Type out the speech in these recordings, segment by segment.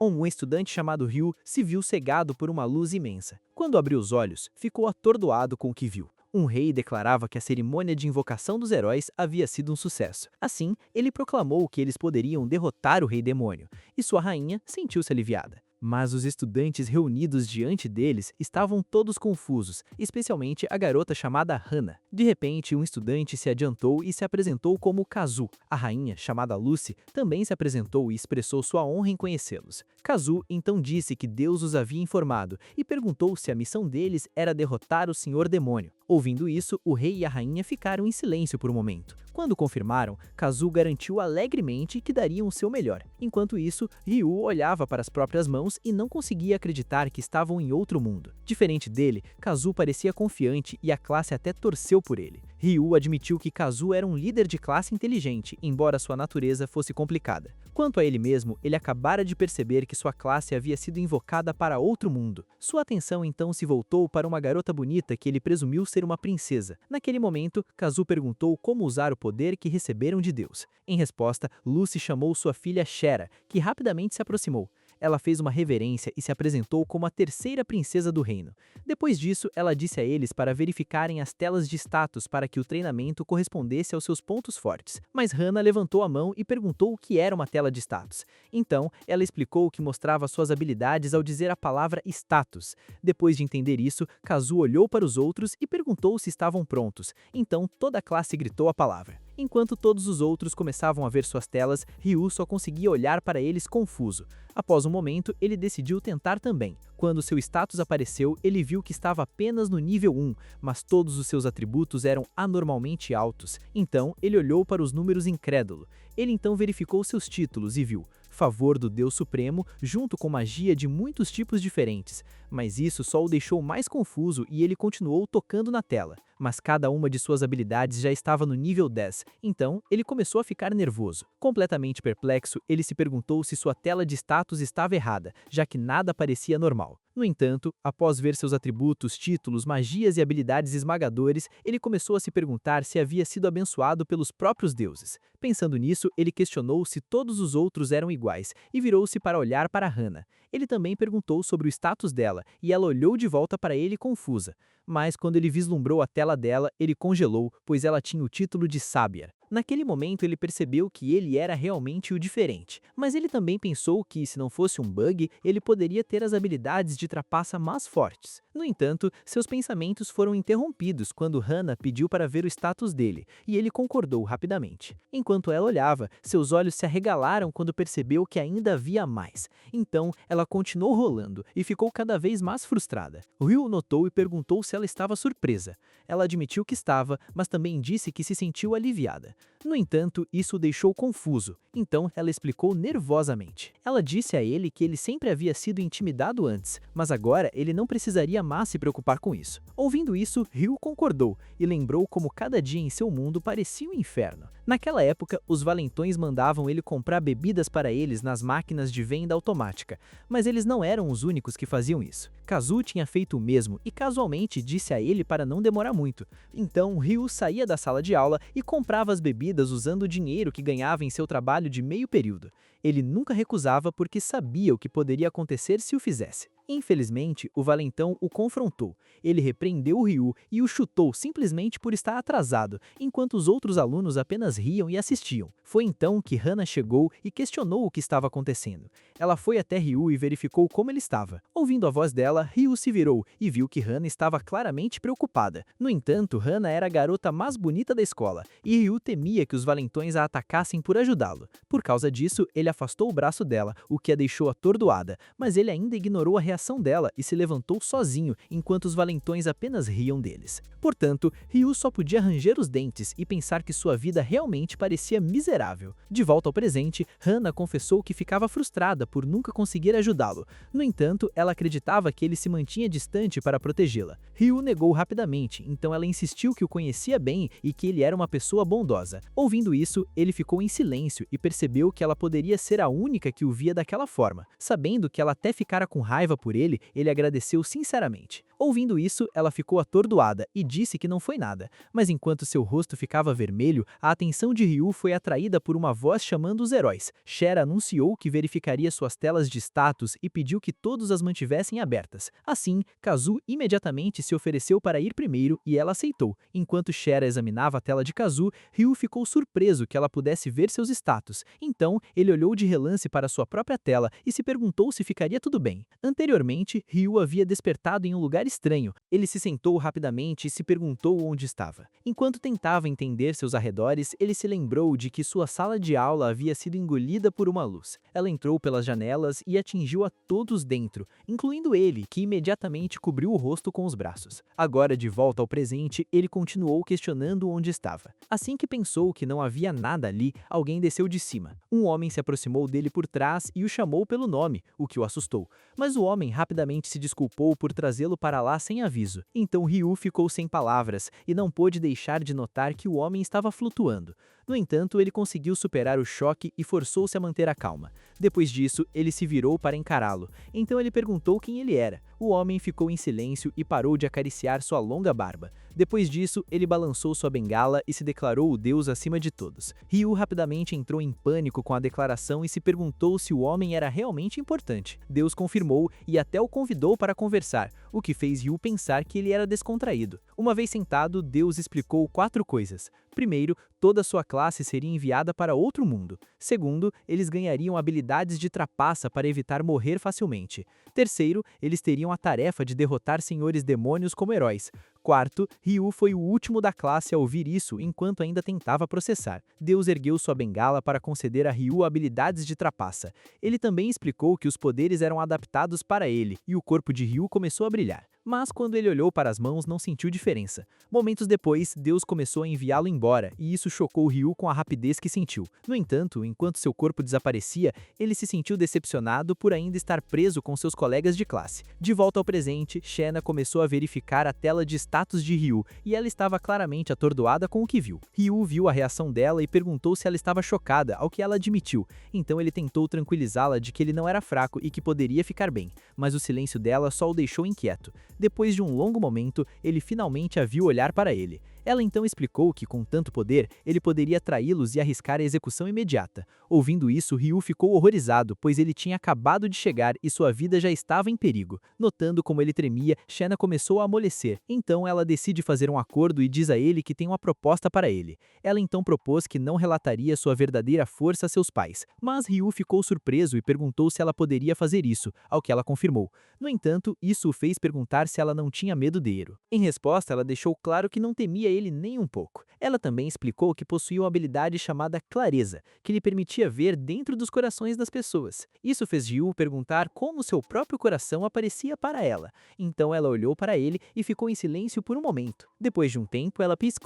Um estudante chamado Ryu se viu cegado por uma luz imensa. Quando abriu os olhos, ficou atordoado com o que viu. Um rei declarava que a cerimônia de invocação dos heróis havia sido um sucesso. Assim, ele proclamou que eles poderiam derrotar o rei demônio, e sua rainha sentiu-se aliviada. Mas os estudantes reunidos diante deles estavam todos confusos, especialmente a garota chamada Hana. De repente, um estudante se adiantou e se apresentou como Kazu. A rainha, chamada Lucy, também se apresentou e expressou sua honra em conhecê-los. Kazu então disse que Deus os havia informado e perguntou se a missão deles era derrotar o Senhor Demônio. Ouvindo isso, o rei e a rainha ficaram em silêncio por um momento. Quando confirmaram, Kazu garantiu alegremente que dariam o seu melhor. Enquanto isso, Ryu olhava para as próprias mãos e não conseguia acreditar que estavam em outro mundo. Diferente dele, Kazu parecia confiante e a classe até torceu por ele. Ryu admitiu que Kazu era um líder de classe inteligente, embora sua natureza fosse complicada. Quanto a ele mesmo, ele acabara de perceber que sua classe havia sido invocada para outro mundo. Sua atenção então se voltou para uma garota bonita que ele presumiu ser uma princesa. Naquele momento, Kazu perguntou como usar o poder que receberam de Deus. Em resposta, Lucy chamou sua filha Shera, que rapidamente se aproximou. Ela fez uma reverência e se apresentou como a terceira princesa do reino. Depois disso, ela disse a eles para verificarem as telas de status para que o treinamento correspondesse aos seus pontos fortes. Mas Hana levantou a mão e perguntou o que era uma tela de status. Então, ela explicou que mostrava suas habilidades ao dizer a palavra status. Depois de entender isso, Kazu olhou para os outros e perguntou se estavam prontos. Então, toda a classe gritou a palavra. Enquanto todos os outros começavam a ver suas telas, Ryu só conseguia olhar para eles confuso. Após um momento, ele decidiu tentar também. Quando seu status apareceu, ele viu que estava apenas no nível 1, mas todos os seus atributos eram anormalmente altos. Então, ele olhou para os números incrédulo. Ele então verificou seus títulos e viu favor do Deus Supremo, junto com magia de muitos tipos diferentes. Mas isso só o deixou mais confuso e ele continuou tocando na tela. Mas cada uma de suas habilidades já estava no nível 10, então ele começou a ficar nervoso. Completamente perplexo, ele se perguntou se sua tela de status estava errada, já que nada parecia normal. No entanto, após ver seus atributos, títulos, magias e habilidades esmagadores, ele começou a se perguntar se havia sido abençoado pelos próprios deuses. Pensando nisso, ele questionou se todos os outros eram iguais e virou-se para olhar para Hana. Ele também perguntou sobre o status dela e ela olhou de volta para ele confusa. Mas quando ele vislumbrou a tela dela, ele congelou, pois ela tinha o título de Sábia. Naquele momento ele percebeu que ele era realmente o diferente, mas ele também pensou que, se não fosse um bug, ele poderia ter as habilidades de trapaça mais fortes. No entanto, seus pensamentos foram interrompidos quando Hana pediu para ver o status dele, e ele concordou rapidamente. Enquanto ela olhava, seus olhos se arregalaram quando percebeu que ainda havia mais. Então, ela continuou rolando e ficou cada vez mais frustrada. Ryu notou e perguntou se ela estava surpresa. Ela admitiu que estava, mas também disse que se sentiu aliviada. No entanto, isso o deixou confuso, então ela explicou nervosamente. Ela disse a ele que ele sempre havia sido intimidado antes, mas agora ele não precisaria mais se preocupar com isso. Ouvindo isso, Ryu concordou e lembrou como cada dia em seu mundo parecia um inferno. Naquela época, os valentões mandavam ele comprar bebidas para eles nas máquinas de venda automática, mas eles não eram os únicos que faziam isso. Kazu tinha feito o mesmo e casualmente disse a ele para não demorar muito. Então, Ryu saía da sala de aula e comprava as bebidas usando o dinheiro que ganhava em seu trabalho de meio período. Ele nunca recusava porque sabia o que poderia acontecer se o fizesse. Infelizmente, o valentão o confrontou. Ele repreendeu o Ryu e o chutou simplesmente por estar atrasado, enquanto os outros alunos apenas riam e assistiam. Foi então que Hana chegou e questionou o que estava acontecendo. Ela foi até Ryu e verificou como ele estava. Ouvindo a voz dela, Ryu se virou e viu que Hana estava claramente preocupada. No entanto, Hana era a garota mais bonita da escola, e Ryu temia que os valentões a atacassem por ajudá-lo. Por causa disso, ele afastou o braço dela, o que a deixou atordoada, mas ele ainda ignorou a reação dela e se levantou sozinho, enquanto os valentões apenas riam deles. Portanto, Ryu só podia ranger os dentes e pensar que sua vida realmente parecia miserável. De volta ao presente, Hana confessou que ficava frustrada por nunca conseguir ajudá-lo. No entanto, ela acreditava que ele se mantinha distante para protegê-la. Ryu negou rapidamente, então ela insistiu que o conhecia bem e que ele era uma pessoa bondosa. Ouvindo isso, ele ficou em silêncio e percebeu que ela poderia ser a única que o via daquela forma. Sabendo que ela até ficara com raiva por ele agradeceu sinceramente. Ouvindo isso, ela ficou atordoada e disse que não foi nada, mas enquanto seu rosto ficava vermelho, a atenção de Ryu foi atraída por uma voz chamando os heróis. Shera anunciou que verificaria suas telas de status e pediu que todos as mantivessem abertas. Assim, Kazu imediatamente se ofereceu para ir primeiro e ela aceitou. Enquanto Shera examinava a tela de Kazu, Ryu ficou surpreso que ela pudesse ver seus status. Então, ele olhou de relance para sua própria tela e se perguntou se ficaria tudo bem. Anteriormente, Ryu havia despertado em um lugar estranho. Ele se sentou rapidamente e se perguntou onde estava. Enquanto tentava entender seus arredores, ele se lembrou de que sua sala de aula havia sido engolida por uma luz. Ela entrou pelas janelas e atingiu a todos dentro, incluindo ele, que imediatamente cobriu o rosto com os braços. Agora, de volta ao presente, ele continuou questionando onde estava. Assim que pensou que não havia nada ali, alguém desceu de cima. Um homem se aproximou dele por trás e o chamou pelo nome, o que o assustou. Mas o homem rapidamente se desculpou por trazê-lo para lá sem aviso. Então Ryu ficou sem palavras e não pôde deixar de notar que o homem estava flutuando. No entanto, ele conseguiu superar o choque e forçou-se a manter a calma. Depois disso, ele se virou para encará-lo. Então ele perguntou quem ele era. O homem ficou em silêncio e parou de acariciar sua longa barba. Depois disso, ele balançou sua bengala e se declarou o deus acima de todos. Ryu rapidamente entrou em pânico com a declaração e se perguntou se o homem era realmente importante. Deus confirmou e até o convidou para conversar, o que fez Ryu pensar que ele era descontraído. Uma vez sentado, Deus explicou 4 coisas. Primeiro, toda sua classe seria enviada para outro mundo. Segundo, eles ganhariam habilidades de trapaça para evitar morrer facilmente. Terceiro, eles teriam a tarefa de derrotar senhores demônios como heróis. Quarto, Ryu foi o último da classe a ouvir isso enquanto ainda tentava processar. Deus ergueu sua bengala para conceder a Ryu habilidades de trapaça. Ele também explicou que os poderes eram adaptados para ele, e o corpo de Ryu começou a brilhar. Mas quando ele olhou para as mãos, não sentiu diferença. Momentos depois, Deus começou a enviá-lo embora, e isso chocou Ryu com a rapidez que sentiu. No entanto, enquanto seu corpo desaparecia, ele se sentiu decepcionado por ainda estar preso com seus colegas de classe. De volta ao presente, Shena começou a verificar a tela de status de Ryu, e ela estava claramente atordoada com o que viu. Ryu viu a reação dela e perguntou se ela estava chocada, ao que ela admitiu. Então ele tentou tranquilizá-la de que ele não era fraco e que poderia ficar bem, mas o silêncio dela só o deixou inquieto. Depois de um longo momento, ele finalmente a viu olhar para ele. Ela então explicou que, com tanto poder, ele poderia traí-los e arriscar a execução imediata. Ouvindo isso, Ryu ficou horrorizado, pois ele tinha acabado de chegar e sua vida já estava em perigo. Notando como ele tremia, Shena começou a amolecer. Então ela decide fazer um acordo e diz a ele que tem uma proposta para ele. Ela então propôs que não relataria sua verdadeira força a seus pais. Mas Ryu ficou surpreso e perguntou se ela poderia fazer isso, ao que ela confirmou. No entanto, isso o fez perguntar se ela não tinha medo de Ero. Em resposta, ela deixou claro que não temia ele nem um pouco. Ela também explicou que possuía uma habilidade chamada clareza, que lhe permitia ver dentro dos corações das pessoas. Isso fez Ryu perguntar como seu próprio coração aparecia para ela. Então ela olhou para ele e ficou em silêncio por um momento. Depois de um tempo, ela piscou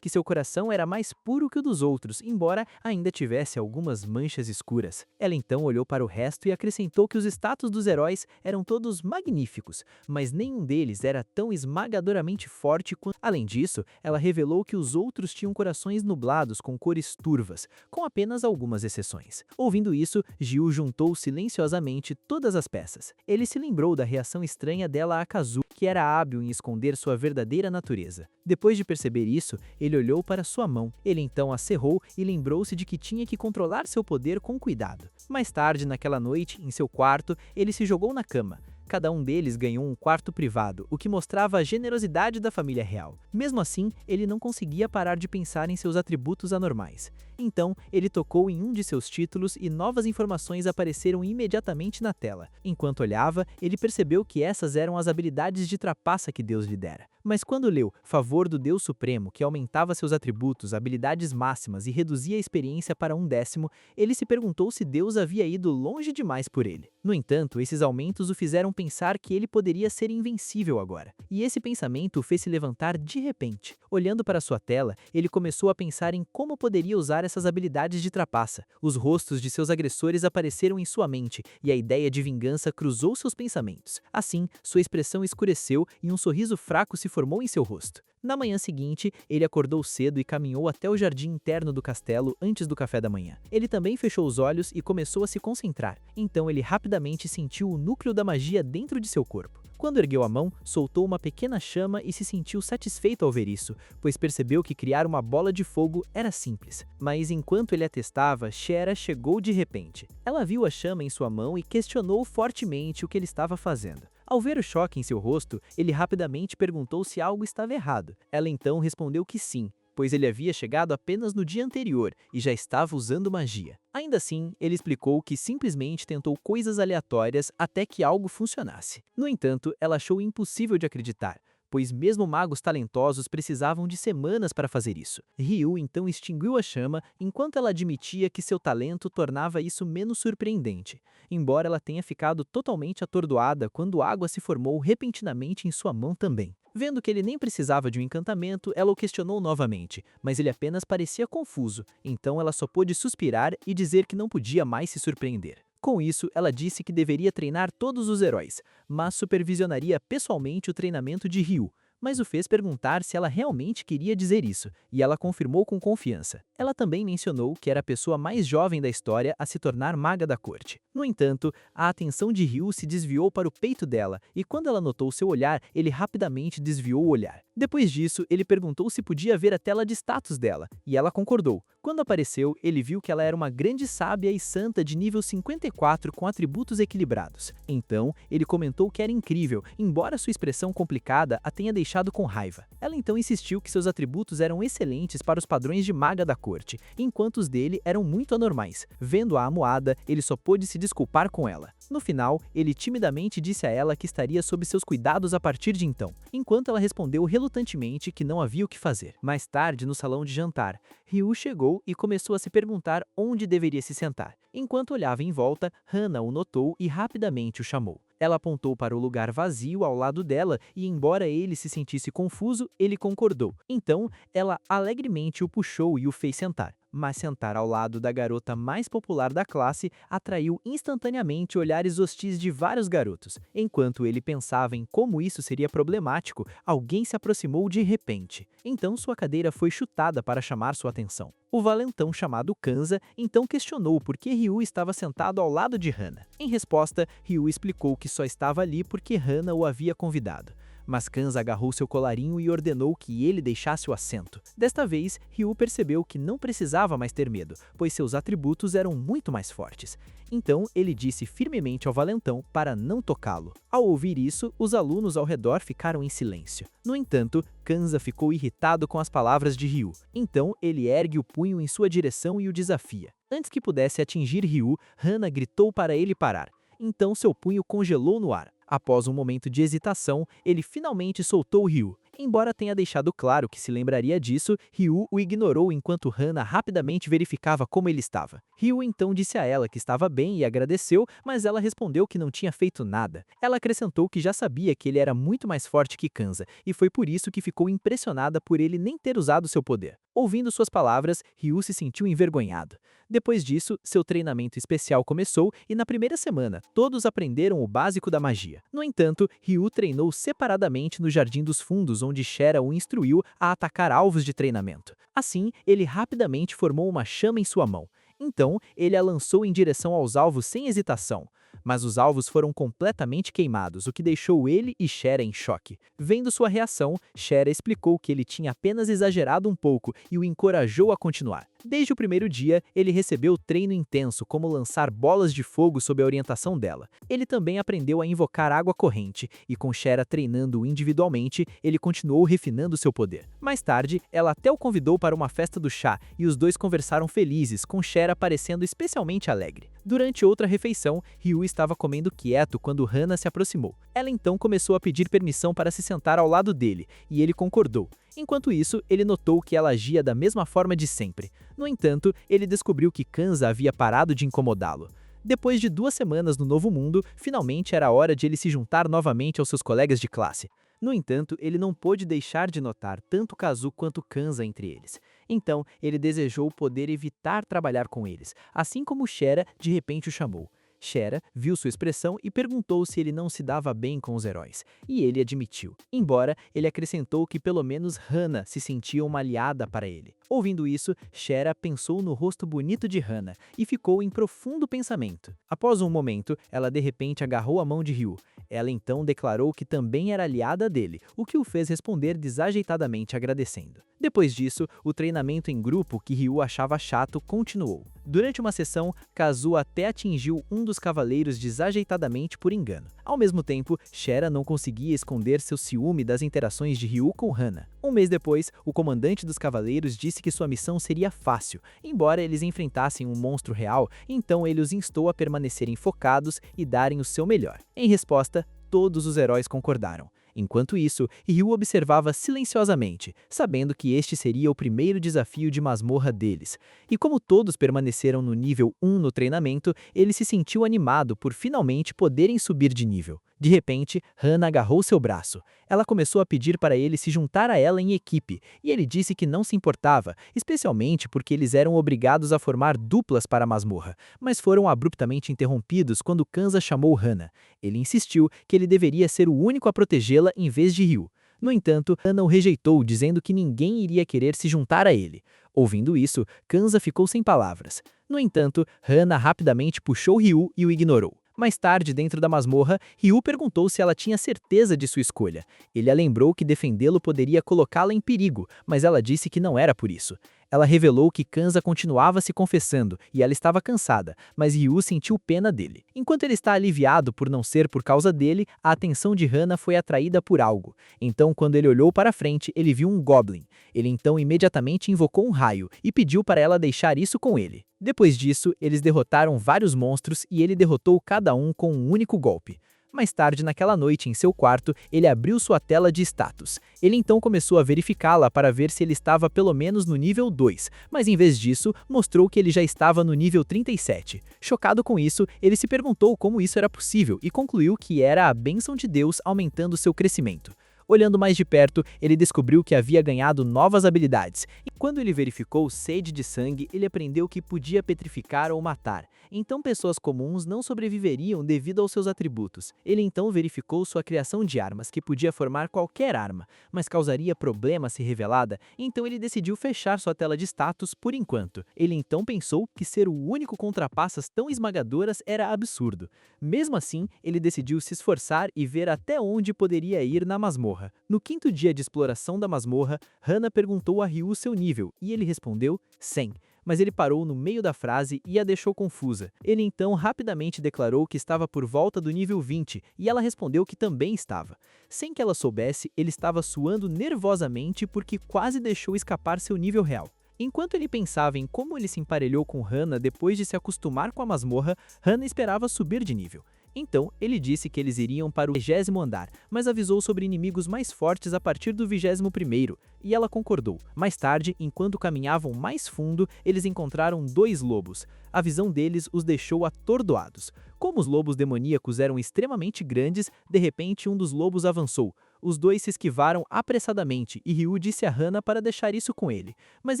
que seu coração era mais puro que o dos outros, embora ainda tivesse algumas manchas escuras. Ela então olhou para o resto e acrescentou que os status dos heróis eram todos magníficos, mas nenhum deles era tão esmagadoramente forte quanto. Além disso, ela revelou que os outros tinham corações nublados com cores turvas, com apenas algumas exceções. Ouvindo isso, Ryu juntou silenciosamente todas as peças. Ele se lembrou da reação estranha dela a Kazu, que era hábil em esconder sua verdadeira natureza. Depois de perceber isso, ele olhou para sua mão. Ele então a cerrou e lembrou-se de que tinha que controlar seu poder com cuidado. Mais tarde, naquela noite, em seu quarto, ele se jogou na cama. Cada um deles ganhou um quarto privado, o que mostrava a generosidade da família real. Mesmo assim, ele não conseguia parar de pensar em seus atributos anormais. Então, ele tocou em um de seus títulos e novas informações apareceram imediatamente na tela. Enquanto olhava, ele percebeu que essas eram as habilidades de trapaça que Deus lhe dera. Mas quando leu Favor do Deus Supremo, que aumentava seus atributos, habilidades máximas e reduzia a experiência para 1/10, ele se perguntou se Deus havia ido longe demais por ele. No entanto, esses aumentos o fizeram pensar que ele poderia ser invencível agora. E esse pensamento o fez se levantar de repente. Olhando para sua tela, ele começou a pensar em como poderia usar essas habilidades de trapaça. Os rostos de seus agressores apareceram em sua mente, e a ideia de vingança cruzou seus pensamentos. Assim, sua expressão escureceu e um sorriso fraco se formou em seu rosto. Na manhã seguinte, ele acordou cedo e caminhou até o jardim interno do castelo antes do café da manhã. Ele também fechou os olhos e começou a se concentrar. Então ele rapidamente sentiu o núcleo da magia dentro de seu corpo. Quando ergueu a mão, soltou uma pequena chama e se sentiu satisfeito ao ver isso, pois percebeu que criar uma bola de fogo era simples. Mas enquanto ele a testava, Shera chegou de repente. Ela viu a chama em sua mão e questionou fortemente o que ele estava fazendo. Ao ver o choque em seu rosto, ele rapidamente perguntou se algo estava errado. Ela então respondeu que sim, pois ele havia chegado apenas no dia anterior e já estava usando magia. Ainda assim, ele explicou que simplesmente tentou coisas aleatórias até que algo funcionasse. No entanto, ela achou impossível de acreditar, pois mesmo magos talentosos precisavam de semanas para fazer isso. Ryu então extinguiu a chama enquanto ela admitia que seu talento tornava isso menos surpreendente, embora ela tenha ficado totalmente atordoada quando água se formou repentinamente em sua mão também. Vendo que ele nem precisava de um encantamento, ela o questionou novamente, mas ele apenas parecia confuso, então ela só pôde suspirar e dizer que não podia mais se surpreender. Com isso, ela disse que deveria treinar todos os heróis, mas supervisionaria pessoalmente o treinamento de Ryu, mas o fez perguntar se ela realmente queria dizer isso, e ela confirmou com confiança. Ela também mencionou que era a pessoa mais jovem da história a se tornar maga da corte. No entanto, a atenção de Ryu se desviou para o peito dela, e quando ela notou seu olhar, ele rapidamente desviou o olhar. Depois disso, ele perguntou se podia ver a tela de status dela, e ela concordou. Quando apareceu, ele viu que ela era uma grande sábia e santa de nível 54 com atributos equilibrados. Então, ele comentou que era incrível, embora sua expressão complicada a tenha deixado com raiva. Ela então insistiu que seus atributos eram excelentes para os padrões de maga da corte, enquanto os dele eram muito anormais. Vendo-a amuada, ele só pôde se desculpar com ela. No final, ele timidamente disse a ela que estaria sob seus cuidados a partir de então, enquanto ela respondeu relutantemente que não havia o que fazer. Mais tarde, no salão de jantar, Ryu chegou e começou a se perguntar onde deveria se sentar. Enquanto olhava em volta, Hana o notou e rapidamente o chamou. Ela apontou para o lugar vazio ao lado dela e, embora ele se sentisse confuso, ele concordou. Então, ela alegremente o puxou e o fez sentar. Mas sentar ao lado da garota mais popular da classe atraiu instantaneamente olhares hostis de vários garotos. Enquanto ele pensava em como isso seria problemático, alguém se aproximou de repente. Então sua cadeira foi chutada para chamar sua atenção. O valentão chamado Kanza então questionou por que Ryu estava sentado ao lado de Hana. Em resposta, Ryu explicou que só estava ali porque Hana o havia convidado. Mas Kanza agarrou seu colarinho e ordenou que ele deixasse o assento. Desta vez, Ryu percebeu que não precisava mais ter medo, pois seus atributos eram muito mais fortes. Então, ele disse firmemente ao valentão para não tocá-lo. Ao ouvir isso, os alunos ao redor ficaram em silêncio. No entanto, Kanza ficou irritado com as palavras de Ryu. Então, ele ergue o punho em sua direção e o desafia. Antes que pudesse atingir Ryu, Hana gritou para ele parar. Então, seu punho congelou no ar. Após um momento de hesitação, ele finalmente soltou Ryu. Embora tenha deixado claro que se lembraria disso, Ryu o ignorou enquanto Hana rapidamente verificava como ele estava. Ryu então disse a ela que estava bem e agradeceu, mas ela respondeu que não tinha feito nada. Ela acrescentou que já sabia que ele era muito mais forte que Kanza, e foi por isso que ficou impressionada por ele nem ter usado seu poder. Ouvindo suas palavras, Ryu se sentiu envergonhado. Depois disso, seu treinamento especial começou e na primeira semana, todos aprenderam o básico da magia. No entanto, Ryu treinou separadamente no Jardim dos Fundos, onde Shera o instruiu a atacar alvos de treinamento. Assim, ele rapidamente formou uma chama em sua mão. Então, ele a lançou em direção aos alvos sem hesitação. Mas os alvos foram completamente queimados, o que deixou ele e Shera em choque. Vendo sua reação, Shera explicou que ele tinha apenas exagerado um pouco e o encorajou a continuar. Desde o primeiro dia, ele recebeu treino intenso como lançar bolas de fogo sob a orientação dela. Ele também aprendeu a invocar água corrente, e com Shera treinando individualmente, ele continuou refinando seu poder. Mais tarde, ela até o convidou para uma festa do chá, e os dois conversaram felizes, com Shera parecendo especialmente alegre. Durante outra refeição, Ryu estava comendo quieto quando Hana se aproximou. Ela então começou a pedir permissão para se sentar ao lado dele, e ele concordou. Enquanto isso, ele notou que ela agia da mesma forma de sempre. No entanto, ele descobriu que Kanza havia parado de incomodá-lo. Depois de 2 semanas no Novo Mundo, finalmente era hora de ele se juntar novamente aos seus colegas de classe. No entanto, ele não pôde deixar de notar tanto Kazu quanto Kanza entre eles. Então, ele desejou poder evitar trabalhar com eles, assim como Shera de repente o chamou. Shera viu sua expressão e perguntou se ele não se dava bem com os heróis, e ele admitiu, embora ele acrescentou que pelo menos Hana se sentia uma aliada para ele. Ouvindo isso, Shera pensou no rosto bonito de Hana e ficou em profundo pensamento. Após um momento, ela de repente agarrou a mão de Ryu. Ela então declarou que também era aliada dele, o que o fez responder desajeitadamente agradecendo. Depois disso, o treinamento em grupo que Ryu achava chato continuou. Durante uma sessão, Kazuo até atingiu um dos cavaleiros desajeitadamente por engano. Ao mesmo tempo, Shera não conseguia esconder seu ciúme das interações de Ryu com Hana. Um mês depois, o comandante dos cavaleiros disse que sua missão seria fácil, embora eles enfrentassem um monstro real, então ele os instou a permanecerem focados e darem o seu melhor. Em resposta, todos os heróis concordaram. Enquanto isso, Ryu observava silenciosamente, sabendo que este seria o primeiro desafio de masmorra deles. E como todos permaneceram no nível 1 no treinamento, ele se sentiu animado por finalmente poderem subir de nível. De repente, Hana agarrou seu braço. Ela começou a pedir para ele se juntar a ela em equipe, e ele disse que não se importava, especialmente porque eles eram obrigados a formar duplas para a masmorra, mas foram abruptamente interrompidos quando Kanza chamou Hana. Ele insistiu que ele deveria ser o único a protegê-la em vez de Ryu. No entanto, Hana o rejeitou, dizendo que ninguém iria querer se juntar a ele. Ouvindo isso, Kanza ficou sem palavras. No entanto, Hana rapidamente puxou Ryu e o ignorou. Mais tarde, dentro da masmorra, Ryu perguntou se ela tinha certeza de sua escolha. Ele a lembrou que defendê-lo poderia colocá-la em perigo, mas ela disse que não era por isso. Ela revelou que Kanza continuava se confessando e ela estava cansada, mas Ryu sentiu pena dele. Enquanto ele está aliviado por não ser por causa dele, a atenção de Hana foi atraída por algo. Então, quando ele olhou para frente, ele viu um Goblin. Ele então imediatamente invocou um raio e pediu para ela deixar isso com ele. Depois disso, eles derrotaram vários monstros e ele derrotou cada um com um único golpe. Mais tarde naquela noite, em seu quarto, ele abriu sua tela de status. Ele então começou a verificá-la para ver se ele estava pelo menos no nível 2, mas em vez disso, mostrou que ele já estava no nível 37. Chocado com isso, ele se perguntou como isso era possível e concluiu que era a bênção de Deus aumentando seu crescimento. Olhando mais de perto, ele descobriu que havia ganhado novas habilidades. E quando ele verificou sede de sangue, ele aprendeu que podia petrificar ou matar. Então pessoas comuns não sobreviveriam devido aos seus atributos. Ele então verificou sua criação de armas, que podia formar qualquer arma, mas causaria problema se revelada, então ele decidiu fechar sua tela de status por enquanto. Ele então pensou que ser o único contra passas tão esmagadoras era absurdo. Mesmo assim, ele decidiu se esforçar e ver até onde poderia ir na masmorra. No quinto dia de exploração da masmorra, Hana perguntou a Ryu seu nível e ele respondeu 100, mas ele parou no meio da frase e a deixou confusa. Ele então rapidamente declarou que estava por volta do nível 20 e ela respondeu que também estava. Sem que ela soubesse, ele estava suando nervosamente porque quase deixou escapar seu nível real. Enquanto ele pensava em como ele se emparelhou com Hana depois de se acostumar com a masmorra, Hana esperava subir de nível. Então, ele disse que eles iriam para o 20º andar, mas avisou sobre inimigos mais fortes a partir do 21º, e ela concordou. Mais tarde, enquanto caminhavam mais fundo, eles encontraram 2 lobos. A visão deles os deixou atordoados. Como os lobos demoníacos eram extremamente grandes, de repente um dos lobos avançou. Os dois se esquivaram apressadamente e Ryu disse a Hana para deixar isso com ele, mas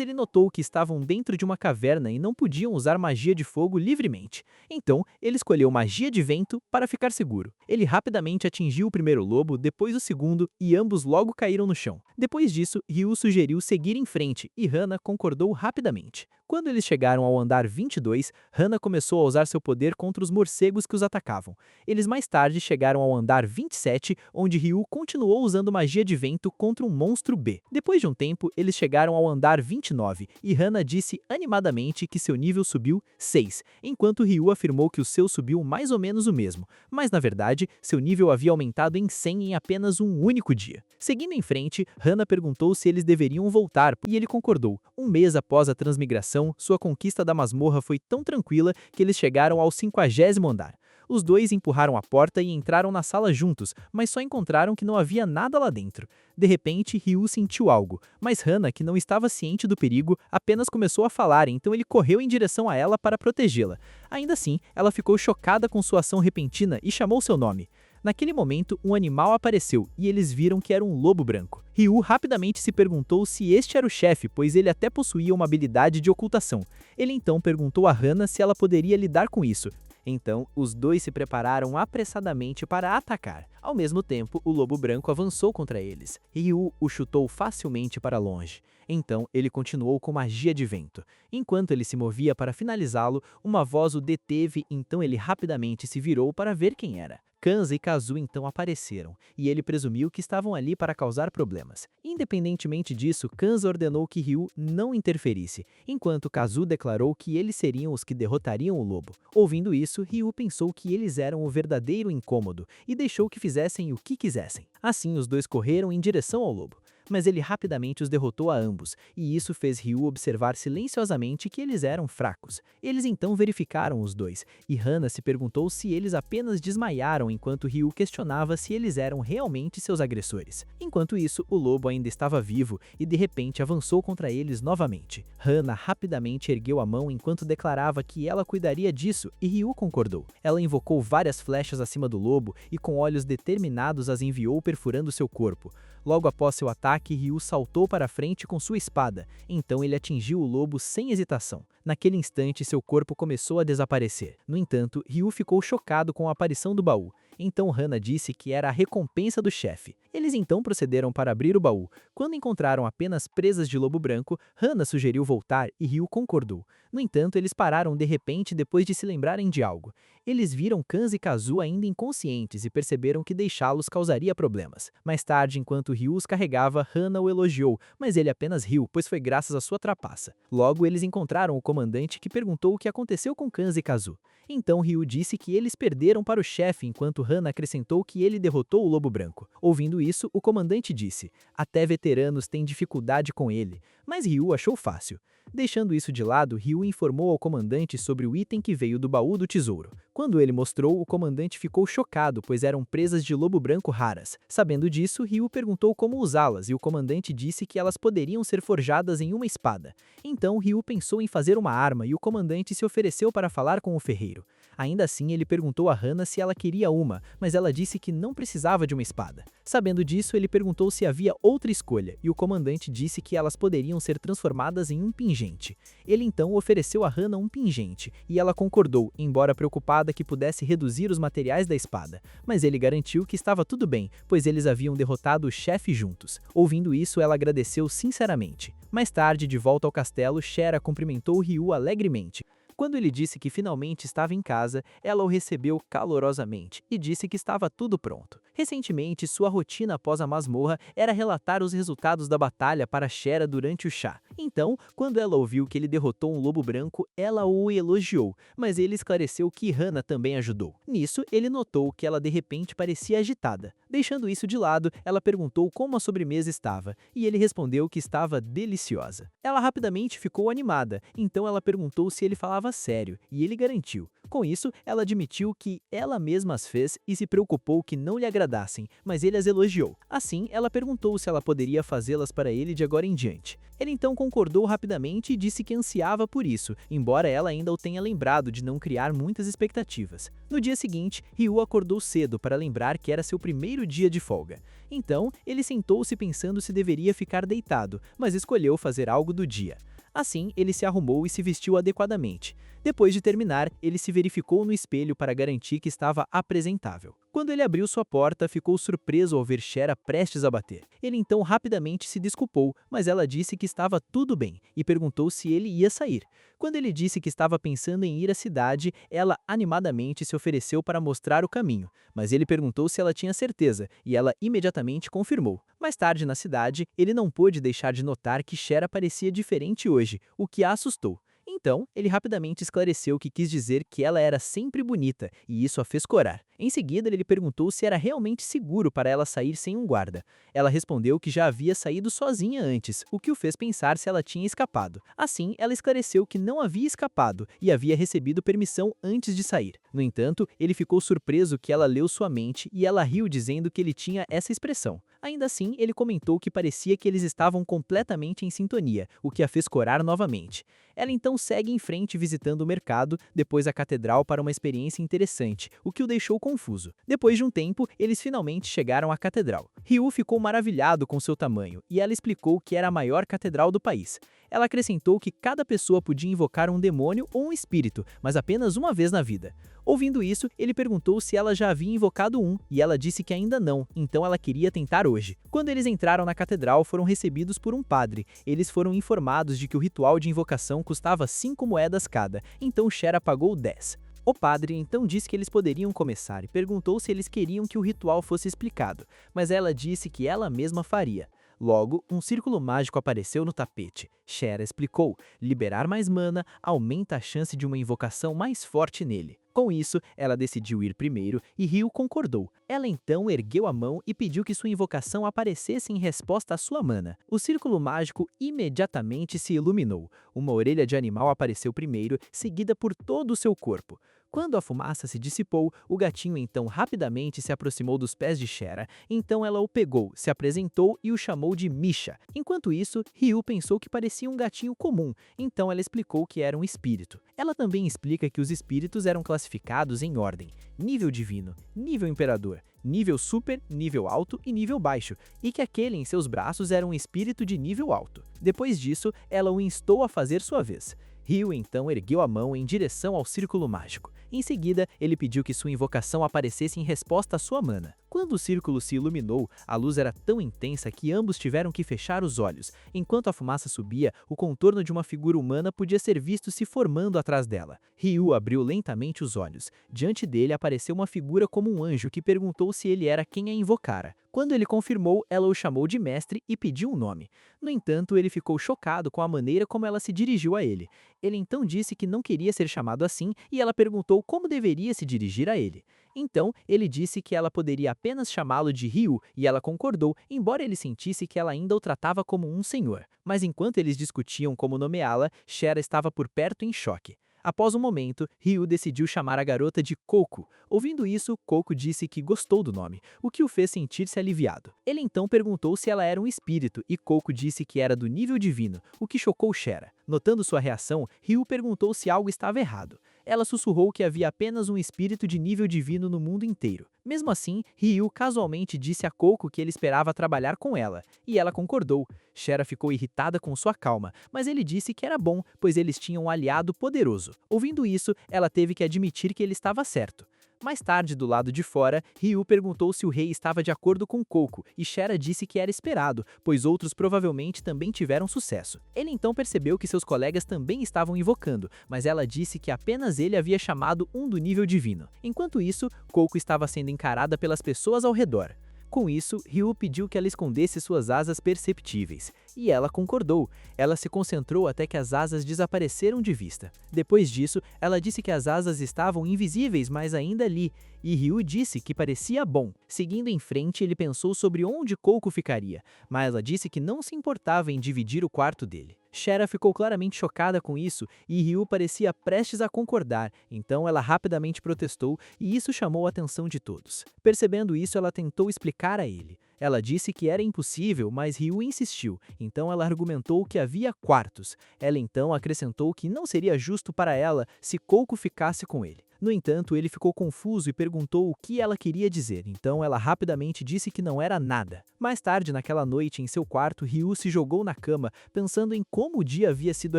ele notou que estavam dentro de uma caverna e não podiam usar magia de fogo livremente. Então, ele escolheu magia de vento para ficar seguro. Ele rapidamente atingiu o primeiro lobo, depois o segundo, e ambos logo caíram no chão. Depois disso, Ryu sugeriu seguir em frente e Hana concordou rapidamente. Quando eles chegaram ao andar 22, Hana começou a usar seu poder contra os morcegos que os atacavam. Eles mais tarde chegaram ao andar 27, onde Ryu continuou usando magia de vento contra um monstro B. Depois de um tempo, eles chegaram ao andar 29, e Hana disse animadamente que seu nível subiu 6, enquanto Ryu afirmou que o seu subiu mais ou menos o mesmo, mas na verdade, seu nível havia aumentado em 100 em apenas um único dia. Seguindo em frente, Hana perguntou se eles deveriam voltar, e ele concordou. Um mês após a transmigração, sua conquista da masmorra foi tão tranquila que eles chegaram ao 50º andar. Os dois empurraram a porta e entraram na sala juntos, mas só encontraram que não havia nada lá dentro. De repente, Ryu sentiu algo, mas Hana, que não estava ciente do perigo, apenas começou a falar, então ele correu em direção a ela para protegê-la. Ainda assim, ela ficou chocada com sua ação repentina e chamou seu nome. Naquele momento, um animal apareceu e eles viram que era um lobo branco. Ryu rapidamente se perguntou se este era o chefe, pois ele até possuía uma habilidade de ocultação. Ele então perguntou a Hana se ela poderia lidar com isso. Então, os dois se prepararam apressadamente para atacar. Ao mesmo tempo, o lobo branco avançou contra eles. Ryu o chutou facilmente para longe. Então, ele continuou com magia de vento. Enquanto ele se movia para finalizá-lo, uma voz o deteve, então ele rapidamente se virou para ver quem era. Kanza e Kazu então apareceram, e ele presumiu que estavam ali para causar problemas. Independentemente disso, Kanza ordenou que Ryu não interferisse, enquanto Kazu declarou que eles seriam os que derrotariam o lobo. Ouvindo isso, Ryu pensou que eles eram o verdadeiro incômodo e deixou que fizessem o que quisessem. Assim, os dois correram em direção ao lobo. Mas ele rapidamente os derrotou a ambos, e isso fez Ryu observar silenciosamente que eles eram fracos. Eles então verificaram os dois, e Hana se perguntou se eles apenas desmaiaram enquanto Ryu questionava se eles eram realmente seus agressores. Enquanto isso, o lobo ainda estava vivo e de repente avançou contra eles novamente. Hana rapidamente ergueu a mão enquanto declarava que ela cuidaria disso, e Ryu concordou. Ela invocou várias flechas acima do lobo e com olhos determinados as enviou perfurando seu corpo. Logo após seu ataque, Ryu saltou para frente com sua espada, então ele atingiu o lobo sem hesitação. Naquele instante, seu corpo começou a desaparecer. No entanto, Ryu ficou chocado com a aparição do baú. Então Hana disse que era a recompensa do chefe. Eles então procederam para abrir o baú. Quando encontraram apenas presas de lobo branco, Hana sugeriu voltar e Ryu concordou. No entanto, eles pararam de repente depois de se lembrarem de algo. Eles viram Kanza e Kazu ainda inconscientes e perceberam que deixá-los causaria problemas. Mais tarde, enquanto Ryu os carregava, Hana o elogiou, mas ele apenas riu, pois foi graças à sua trapaça. Logo, eles encontraram o comandante que perguntou o que aconteceu com Kanza e Kazu. Então Ryu disse que eles perderam para o chefe, enquanto Hana acrescentou que ele derrotou o lobo branco. Ouvindo isso, o comandante disse: "Até veteranos têm dificuldade com ele", mas Ryu achou fácil. Deixando isso de lado, Ryu informou ao comandante sobre o item que veio do baú do tesouro. Quando ele mostrou, o comandante ficou chocado, pois eram presas de lobo branco raras. Sabendo disso, Ryu perguntou como usá-las e o comandante disse que elas poderiam ser forjadas em uma espada. Então Ryu pensou em fazer uma arma e o comandante se ofereceu para falar com o ferreiro. Ainda assim, ele perguntou a Hana se ela queria uma, mas ela disse que não precisava de uma espada. Sabendo disso, ele perguntou se havia outra escolha, e o comandante disse que elas poderiam ser transformadas em um pingente. Ele então ofereceu a Hana um pingente, e ela concordou, embora preocupada que pudesse reduzir os materiais da espada. Mas ele garantiu que estava tudo bem, pois eles haviam derrotado o chefe juntos. Ouvindo isso, ela agradeceu sinceramente. Mais tarde, de volta ao castelo, Shera cumprimentou Ryu alegremente. Quando ele disse que finalmente estava em casa, ela o recebeu calorosamente e disse que estava tudo pronto. Recentemente, sua rotina após a masmorra era relatar os resultados da batalha para Shera durante o chá. Então, quando ela ouviu que ele derrotou um lobo branco, ela o elogiou, mas ele esclareceu que Hana também ajudou. Nisso, ele notou que ela de repente parecia agitada. Deixando isso de lado, ela perguntou como a sobremesa estava, e ele respondeu que estava deliciosa. Ela rapidamente ficou animada, então ela perguntou se ele falava sério, e ele garantiu. Com isso, ela admitiu que ela mesma as fez e se preocupou que não lhe agradassem, mas ele as elogiou. Assim, ela perguntou se ela poderia fazê-las para ele de agora em diante. Ele então concordou rapidamente e disse que ansiava por isso, embora ela ainda o tenha lembrado de não criar muitas expectativas. No dia seguinte, Ryu acordou cedo para lembrar que era seu primeiro dia de folga. Então, ele sentou-se pensando se deveria ficar deitado, mas escolheu fazer algo do dia. Assim, ele se arrumou e se vestiu adequadamente. Depois de terminar, ele se verificou no espelho para garantir que estava apresentável. Quando ele abriu sua porta, ficou surpreso ao ver Shera prestes a bater. Ele então rapidamente se desculpou, mas ela disse que estava tudo bem e perguntou se ele ia sair. Quando ele disse que estava pensando em ir à cidade, ela animadamente se ofereceu para mostrar o caminho, mas ele perguntou se ela tinha certeza e ela imediatamente confirmou. Mais tarde na cidade, ele não pôde deixar de notar que Shera parecia diferente hoje, o que a assustou. Então, ele rapidamente esclareceu que quis dizer que ela era sempre bonita, e isso a fez corar. Em seguida, ele perguntou se era realmente seguro para ela sair sem um guarda. Ela respondeu que já havia saído sozinha antes, o que o fez pensar se ela tinha escapado. Assim, ela esclareceu que não havia escapado e havia recebido permissão antes de sair. No entanto, ele ficou surpreso que ela leu sua mente e ela riu dizendo que ele tinha essa expressão. Ainda assim, ele comentou que parecia que eles estavam completamente em sintonia, o que a fez corar novamente. Ela então segue em frente visitando o mercado, depois a catedral para uma experiência interessante, o que o deixou confuso. Depois de um tempo, eles finalmente chegaram à catedral. Ryu ficou maravilhado com seu tamanho, e ela explicou que era a maior catedral do país. Ela acrescentou que cada pessoa podia invocar um demônio ou um espírito, mas apenas uma vez na vida. Ouvindo isso, ele perguntou se ela já havia invocado um, e ela disse que ainda não, então ela queria tentar hoje. Quando eles entraram na catedral, foram recebidos por um padre. Eles foram informados de que o ritual de invocação custava 5 moedas cada, então Shera pagou 10. O padre então disse que eles poderiam começar e perguntou se eles queriam que o ritual fosse explicado, mas ela disse que ela mesma faria. Logo, um círculo mágico apareceu no tapete. Shera explicou: liberar mais mana aumenta a chance de uma invocação mais forte nele. Com isso, ela decidiu ir primeiro e Ryu concordou. Ela então ergueu a mão e pediu que sua invocação aparecesse em resposta à sua mana. O círculo mágico imediatamente se iluminou. Uma orelha de animal apareceu primeiro, seguida por todo o seu corpo. Quando a fumaça se dissipou, o gatinho então rapidamente se aproximou dos pés de Shera, então ela o pegou, se apresentou e o chamou de Misha. Enquanto isso, Ryu pensou que parecia um gatinho comum, então ela explicou que era um espírito. Ela também explica que os espíritos eram classificados em ordem: nível divino, nível imperador, nível super, nível alto e nível baixo, e que aquele em seus braços era um espírito de nível alto. Depois disso, ela o instou a fazer sua vez. Ryu então ergueu a mão em direção ao círculo mágico. Em seguida, ele pediu que sua invocação aparecesse em resposta à sua mana. Quando o círculo se iluminou, a luz era tão intensa que ambos tiveram que fechar os olhos. Enquanto a fumaça subia, o contorno de uma figura humana podia ser visto se formando atrás dela. Ryu abriu lentamente os olhos. Diante dele apareceu uma figura como um anjo que perguntou se ele era quem a invocara. Quando ele confirmou, ela o chamou de mestre e pediu um nome. No entanto, ele ficou chocado com a maneira como ela se dirigiu a ele. Ele então disse que não queria ser chamado assim e ela perguntou como deveria se dirigir a ele. Então, ele disse que ela poderia apenas chamá-lo de Ryu e ela concordou, embora ele sentisse que ela ainda o tratava como um senhor. Mas enquanto eles discutiam como nomeá-la, Shera estava por perto em choque. Após um momento, Ryu decidiu chamar a garota de Coco. Ouvindo isso, Coco disse que gostou do nome, o que o fez sentir-se aliviado. Ele então perguntou se ela era um espírito e Coco disse que era do nível divino, o que chocou Shera. Notando sua reação, Ryu perguntou se algo estava errado. Ela sussurrou que havia apenas um espírito de nível divino no mundo inteiro. Mesmo assim, Ryu casualmente disse a Coco que ele esperava trabalhar com ela, e ela concordou. Shera ficou irritada com sua calma, mas ele disse que era bom, pois eles tinham um aliado poderoso. Ouvindo isso, ela teve que admitir que ele estava certo. Mais tarde, do lado de fora, Ryu perguntou se o rei estava de acordo com Coco, e Shera disse que era esperado, pois outros provavelmente também tiveram sucesso. Ele então percebeu que seus colegas também estavam invocando, mas ela disse que apenas ele havia chamado um do nível divino. Enquanto isso, Coco estava sendo encarada pelas pessoas ao redor. Com isso, Ryu pediu que ela escondesse suas asas perceptíveis, e ela concordou. Ela se concentrou até que as asas desapareceram de vista. Depois disso, ela disse que as asas estavam invisíveis, mas ainda ali, e Ryu disse que parecia bom. Seguindo em frente, ele pensou sobre onde Coco ficaria, mas ela disse que não se importava em dividir o quarto dele. Shera ficou claramente chocada com isso e Ryu parecia prestes a concordar, então ela rapidamente protestou e isso chamou a atenção de todos. Percebendo isso, ela tentou explicar a ele. Ela disse que era impossível, mas Ryu insistiu, então ela argumentou que havia quartos. Ela então acrescentou que não seria justo para ela se Coco ficasse com ele. No entanto, ele ficou confuso e perguntou o que ela queria dizer, então ela rapidamente disse que não era nada. Mais tarde, naquela noite, em seu quarto, Ryu se jogou na cama, pensando em como o dia havia sido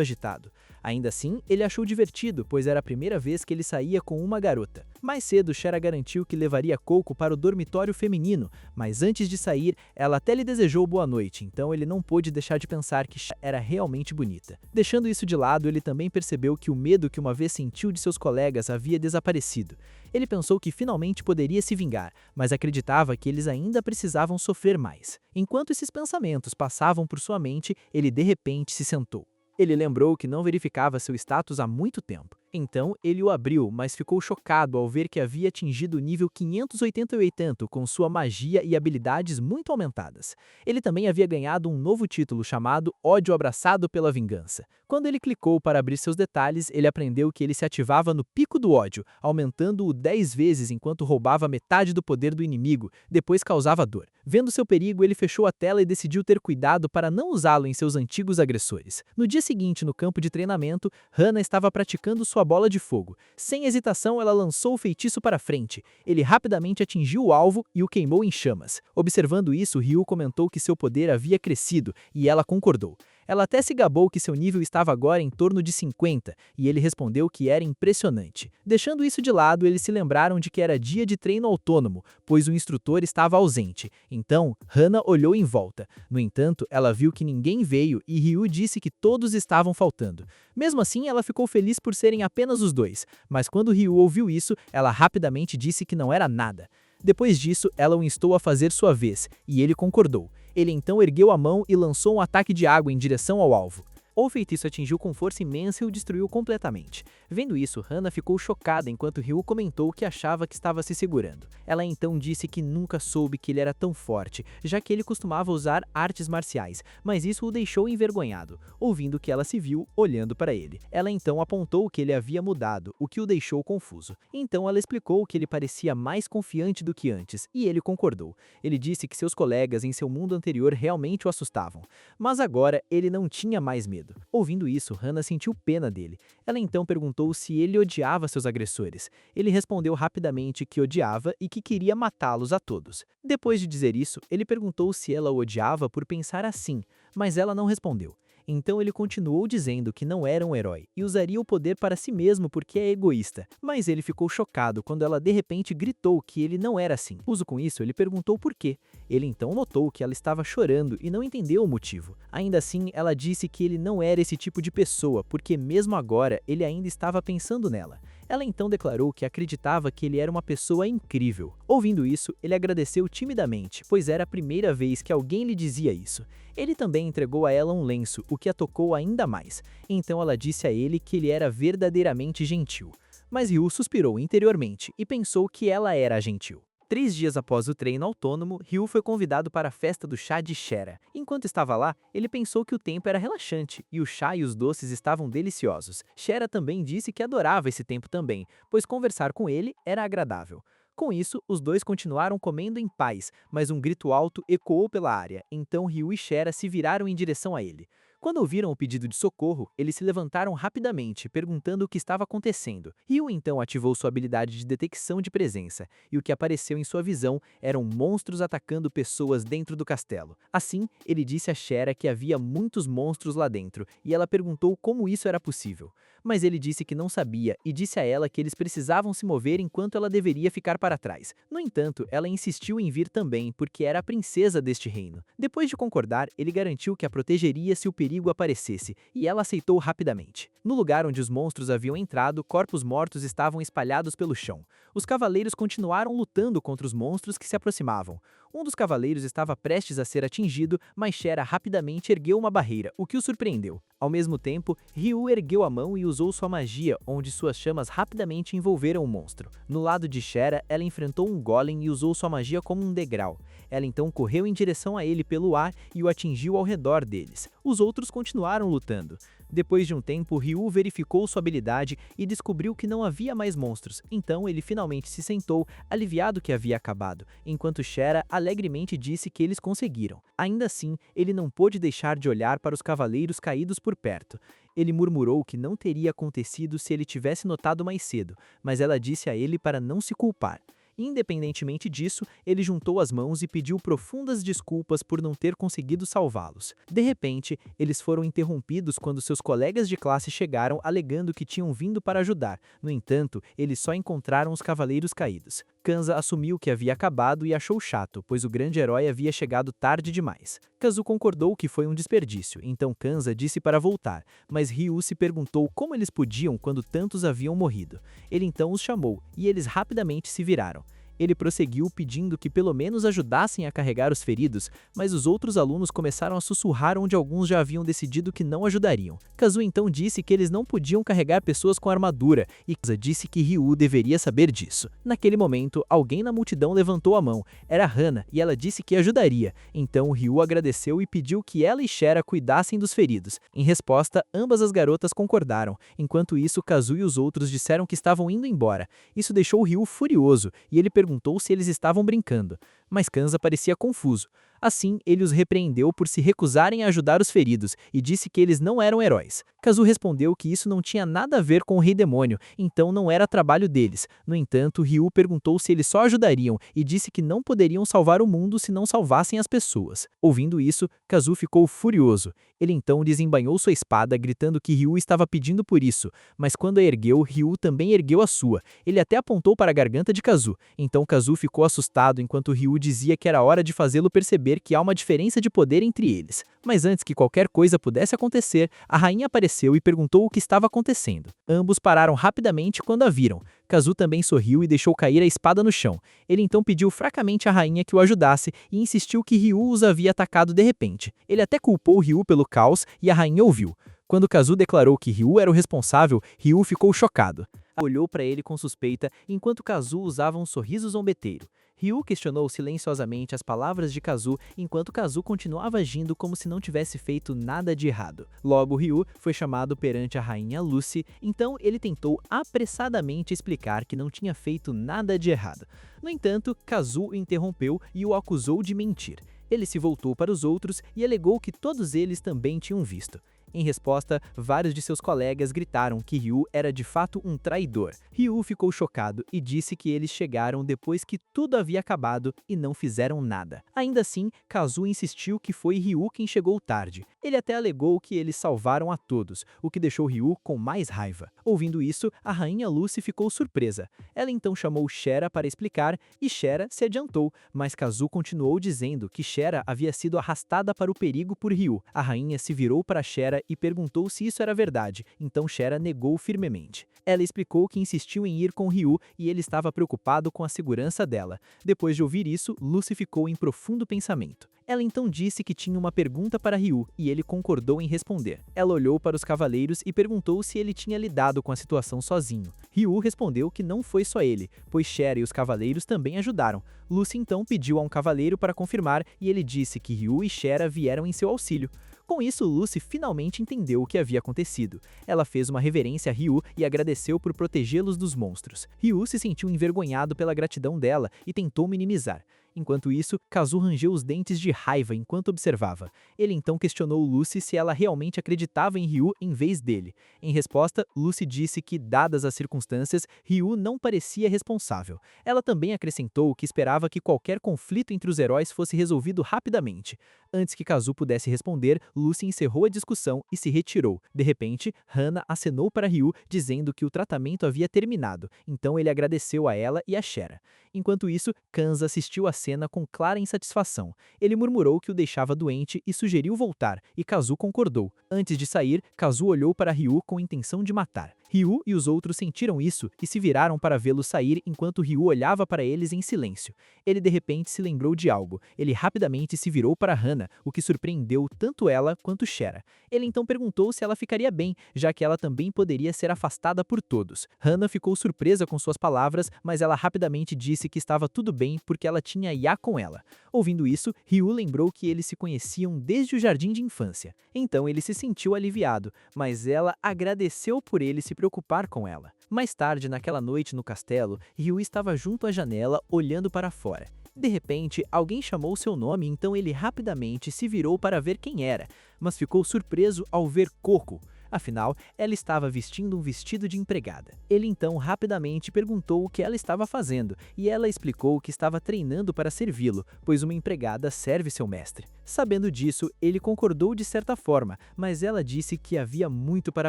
agitado. Ainda assim, ele achou divertido, pois era a primeira vez que ele saía com uma garota. Mais cedo, Shera garantiu que levaria Coco para o dormitório feminino, mas antes de sair, ela até lhe desejou boa noite, então ele não pôde deixar de pensar que Shera era realmente bonita. Deixando isso de lado, ele também percebeu que o medo que uma vez sentiu de seus colegas havia desaparecido. Ele pensou que finalmente poderia se vingar, mas acreditava que eles ainda precisavam sofrer mais. Enquanto esses pensamentos passavam por sua mente, ele de repente se sentou. Ele lembrou que não verificava seu status há muito tempo. Então, ele o abriu, mas ficou chocado ao ver que havia atingido o nível 588 com sua magia e habilidades muito aumentadas. Ele também havia ganhado um novo título chamado Ódio Abraçado pela Vingança. Quando ele clicou para abrir seus detalhes, ele aprendeu que ele se ativava no pico do ódio, aumentando-o 10 vezes enquanto roubava metade do poder do inimigo, depois causava dor. Vendo seu perigo, ele fechou a tela e decidiu ter cuidado para não usá-lo em seus antigos agressores. No dia seguinte, no campo de treinamento, Hana estava praticando sua bola de fogo. Sem hesitação, ela lançou o feitiço para frente. Ele rapidamente atingiu o alvo e o queimou em chamas. Observando isso, Ryu comentou que seu poder havia crescido, e ela concordou. Ela até se gabou que seu nível estava agora em torno de 50, e ele respondeu que era impressionante. Deixando isso de lado, eles se lembraram de que era dia de treino autônomo, pois o instrutor estava ausente. Então, Hana olhou em volta. No entanto, ela viu que ninguém veio e Ryu disse que todos estavam faltando. Mesmo assim, ela ficou feliz por serem apenas os dois, mas quando Ryu ouviu isso, ela rapidamente disse que não era nada. Depois disso, ela o instou a fazer sua vez, e ele concordou. Ele então ergueu a mão e lançou um ataque de água em direção ao alvo. O feitiço atingiu com força imensa e o destruiu completamente. Vendo isso, Hana ficou chocada enquanto Ryu comentou que achava que estava se segurando. Ela então disse que nunca soube que ele era tão forte, já que ele costumava usar artes marciais, mas isso o deixou envergonhado, ouvindo que ela se viu olhando para ele. Ela então apontou que ele havia mudado, o que o deixou confuso. Então ela explicou que ele parecia mais confiante do que antes, e ele concordou. Ele disse que seus colegas em seu mundo anterior realmente o assustavam, mas agora ele não tinha mais medo. Ouvindo isso, Hana sentiu pena dele. Ela então perguntou se ele odiava seus agressores. Ele respondeu rapidamente que odiava e que queria matá-los a todos. Depois de dizer isso, ele perguntou se ela o odiava por pensar assim, mas ela não respondeu. Então ele continuou dizendo que não era um herói e usaria o poder para si mesmo porque é egoísta. Mas ele ficou chocado quando ela de repente gritou que ele não era assim. Puto com isso, ele perguntou por quê. Ele então notou que ela estava chorando e não entendeu o motivo. Ainda assim, ela disse que ele não era esse tipo de pessoa porque mesmo agora ele ainda estava pensando nela. Ela então declarou que acreditava que ele era uma pessoa incrível. Ouvindo isso, ele agradeceu timidamente, pois era a primeira vez que alguém lhe dizia isso. Ele também entregou a ela um lenço, o que a tocou ainda mais. Então ela disse a ele que ele era verdadeiramente gentil. Mas Ryu suspirou interiormente e pensou que ela era gentil. 3 dias após o treino autônomo, Ryu foi convidado para a festa do chá de Shera. Enquanto estava lá, ele pensou que o tempo era relaxante e o chá e os doces estavam deliciosos. Shera também disse que adorava esse tempo também, pois conversar com ele era agradável. Com isso, os dois continuaram comendo em paz, mas um grito alto ecoou pela área, então Ryu e Shera se viraram em direção a ele. Quando ouviram o pedido de socorro, eles se levantaram rapidamente, perguntando o que estava acontecendo. Ryu então ativou sua habilidade de detecção de presença, e o que apareceu em sua visão eram monstros atacando pessoas dentro do castelo. Assim, ele disse a Shera que havia muitos monstros lá dentro, e ela perguntou como isso era possível. Mas ele disse que não sabia e disse a ela que eles precisavam se mover enquanto ela deveria ficar para trás. No entanto, ela insistiu em vir também porque era a princesa deste reino. Depois de concordar, ele garantiu que a protegeria se o perigo aparecesse, e ela aceitou rapidamente. No lugar onde os monstros haviam entrado, corpos mortos estavam espalhados pelo chão. Os cavaleiros continuaram lutando contra os monstros que se aproximavam. Um dos cavaleiros estava prestes a ser atingido, mas Shera rapidamente ergueu uma barreira, o que o surpreendeu. Ao mesmo tempo, Ryu ergueu a mão e usou sua magia, onde suas chamas rapidamente envolveram o monstro. No lado de Shera, ela enfrentou um golem e usou sua magia como um degrau. Ela então correu em direção a ele pelo ar e o atingiu ao redor deles. Os outros continuaram lutando. Depois de um tempo, Ryu verificou sua habilidade e descobriu que não havia mais monstros. Então ele finalmente se sentou, aliviado que havia acabado, enquanto Shera alegremente disse que eles conseguiram. Ainda assim, ele não pôde deixar de olhar para os cavaleiros caídos por perto. Ele murmurou que não teria acontecido se ele tivesse notado mais cedo, mas ela disse a ele para não se culpar. Independentemente disso, ele juntou as mãos e pediu profundas desculpas por não ter conseguido salvá-los. De repente, eles foram interrompidos quando seus colegas de classe chegaram alegando que tinham vindo para ajudar. No entanto, eles só encontraram os cavaleiros caídos. Kanza assumiu que havia acabado e achou chato, pois o grande herói havia chegado tarde demais. Kazu concordou que foi um desperdício, então Kanza disse para voltar, mas Ryu se perguntou como eles podiam quando tantos haviam morrido. Ele então os chamou, e eles rapidamente se viraram. Ele prosseguiu pedindo que pelo menos ajudassem a carregar os feridos, mas os outros alunos começaram a sussurrar onde alguns já haviam decidido que não ajudariam. Kazu então disse que eles não podiam carregar pessoas com armadura e Kaza disse que Ryu deveria saber disso. Naquele momento, alguém na multidão levantou a mão. Era Hana e ela disse que ajudaria. Então Ryu agradeceu e pediu que ela e Shera cuidassem dos feridos. Em resposta, ambas as garotas concordaram. Enquanto isso, Kazu e os outros disseram que estavam indo embora. Isso deixou Ryu furioso e ele perguntou se eles estavam brincando. Mas Kanza parecia confuso. Assim, ele os repreendeu por se recusarem a ajudar os feridos e disse que eles não eram heróis. Kazu respondeu que isso não tinha nada a ver com o Rei Demônio, então não era trabalho deles. No entanto, Ryu perguntou se eles só ajudariam e disse que não poderiam salvar o mundo se não salvassem as pessoas. Ouvindo isso, Kazu ficou furioso. Ele então desembainhou sua espada, gritando que Ryu estava pedindo por isso, mas quando a ergueu, Ryu também ergueu a sua. Ele até apontou para a garganta de Kazu. Então Kazu ficou assustado enquanto Ryu dizia que era hora de fazê-lo perceber que há uma diferença de poder entre eles. Mas antes que qualquer coisa pudesse acontecer, a rainha apareceu e perguntou o que estava acontecendo. Ambos pararam rapidamente quando a viram. Kazu também sorriu e deixou cair a espada no chão. Ele então pediu fracamente à rainha que o ajudasse e insistiu que Ryu os havia atacado de repente. Ele até culpou Ryu pelo caos e a rainha ouviu. Quando Kazu declarou que Ryu era o responsável, Ryu ficou chocado. Olhou para ele com suspeita enquanto Kazu usava um sorriso zombeteiro. Ryu questionou silenciosamente as palavras de Kazu enquanto Kazu continuava agindo como se não tivesse feito nada de errado. Logo, Ryu foi chamado perante a rainha Lucy, então ele tentou apressadamente explicar que não tinha feito nada de errado. No entanto, Kazu o interrompeu e o acusou de mentir. Ele se voltou para os outros e alegou que todos eles também tinham visto. Em resposta, vários de seus colegas gritaram que Ryu era de fato um traidor. Ryu ficou chocado e disse que eles chegaram depois que tudo havia acabado e não fizeram nada. Ainda assim, Kazu insistiu que foi Ryu quem chegou tarde. Ele até alegou que eles salvaram a todos, o que deixou Ryu com mais raiva. Ouvindo isso, a rainha Lucy ficou surpresa. Ela então chamou Shera para explicar e Shera se adiantou, mas Kazu continuou dizendo que Shera havia sido arrastada para o perigo por Ryu. A rainha se virou para Shera e perguntou se isso era verdade, então Shera negou firmemente. Ela explicou que insistiu em ir com Ryu e ele estava preocupado com a segurança dela. Depois de ouvir isso, Lucy ficou em profundo pensamento. Ela então disse que tinha uma pergunta para Ryu e ele concordou em responder. Ela olhou para os cavaleiros e perguntou se ele tinha lidado com a situação sozinho. Ryu respondeu que não foi só ele, pois Shera e os cavaleiros também ajudaram. Lucy então pediu a um cavaleiro para confirmar e ele disse que Ryu e Shera vieram em seu auxílio. Com isso, Lucy finalmente entendeu o que havia acontecido. Ela fez uma reverência a Ryu e agradeceu por protegê-los dos monstros. Ryu se sentiu envergonhado pela gratidão dela e tentou minimizar. Enquanto isso, Kazu rangeu os dentes de raiva enquanto observava. Ele então questionou Lucy se ela realmente acreditava em Ryu em vez dele. Em resposta, Lucy disse que, dadas as circunstâncias, Ryu não parecia responsável. Ela também acrescentou que esperava que qualquer conflito entre os heróis fosse resolvido rapidamente. Antes que Kazu pudesse responder, Lucy encerrou a discussão e se retirou. De repente, Hana acenou para Ryu, dizendo que o tratamento havia terminado, então ele agradeceu a ela e a Shera. Enquanto isso, Kanza assistiu à cena com clara insatisfação. Ele murmurou que o deixava doente e sugeriu voltar, e Kazu concordou. Antes de sair, Kazu olhou para Ryu com intenção de matar. Ryu e os outros sentiram isso e se viraram para vê-lo sair enquanto Ryu olhava para eles em silêncio. Ele de repente se lembrou de algo. Ele rapidamente se virou para Hana, o que surpreendeu tanto ela quanto Shera. Ele então perguntou se ela ficaria bem, já que ela também poderia ser afastada por todos. Hana ficou surpresa com suas palavras, mas ela rapidamente disse que estava tudo bem porque ela tinha Ya com ela. Ouvindo isso, Ryu lembrou que eles se conheciam desde o jardim de infância. Então ele se sentiu aliviado, mas ela agradeceu por ele se preocupar com ela. Mais tarde, naquela noite no castelo, Ryu estava junto à janela, olhando para fora. De repente, alguém chamou seu nome, então ele rapidamente se virou para ver quem era, mas ficou surpreso ao ver Coco. Afinal, ela estava vestindo um vestido de empregada. Ele então rapidamente perguntou o que ela estava fazendo, e ela explicou que estava treinando para servi-lo, pois uma empregada serve seu mestre. Sabendo disso, ele concordou de certa forma, mas ela disse que havia muito para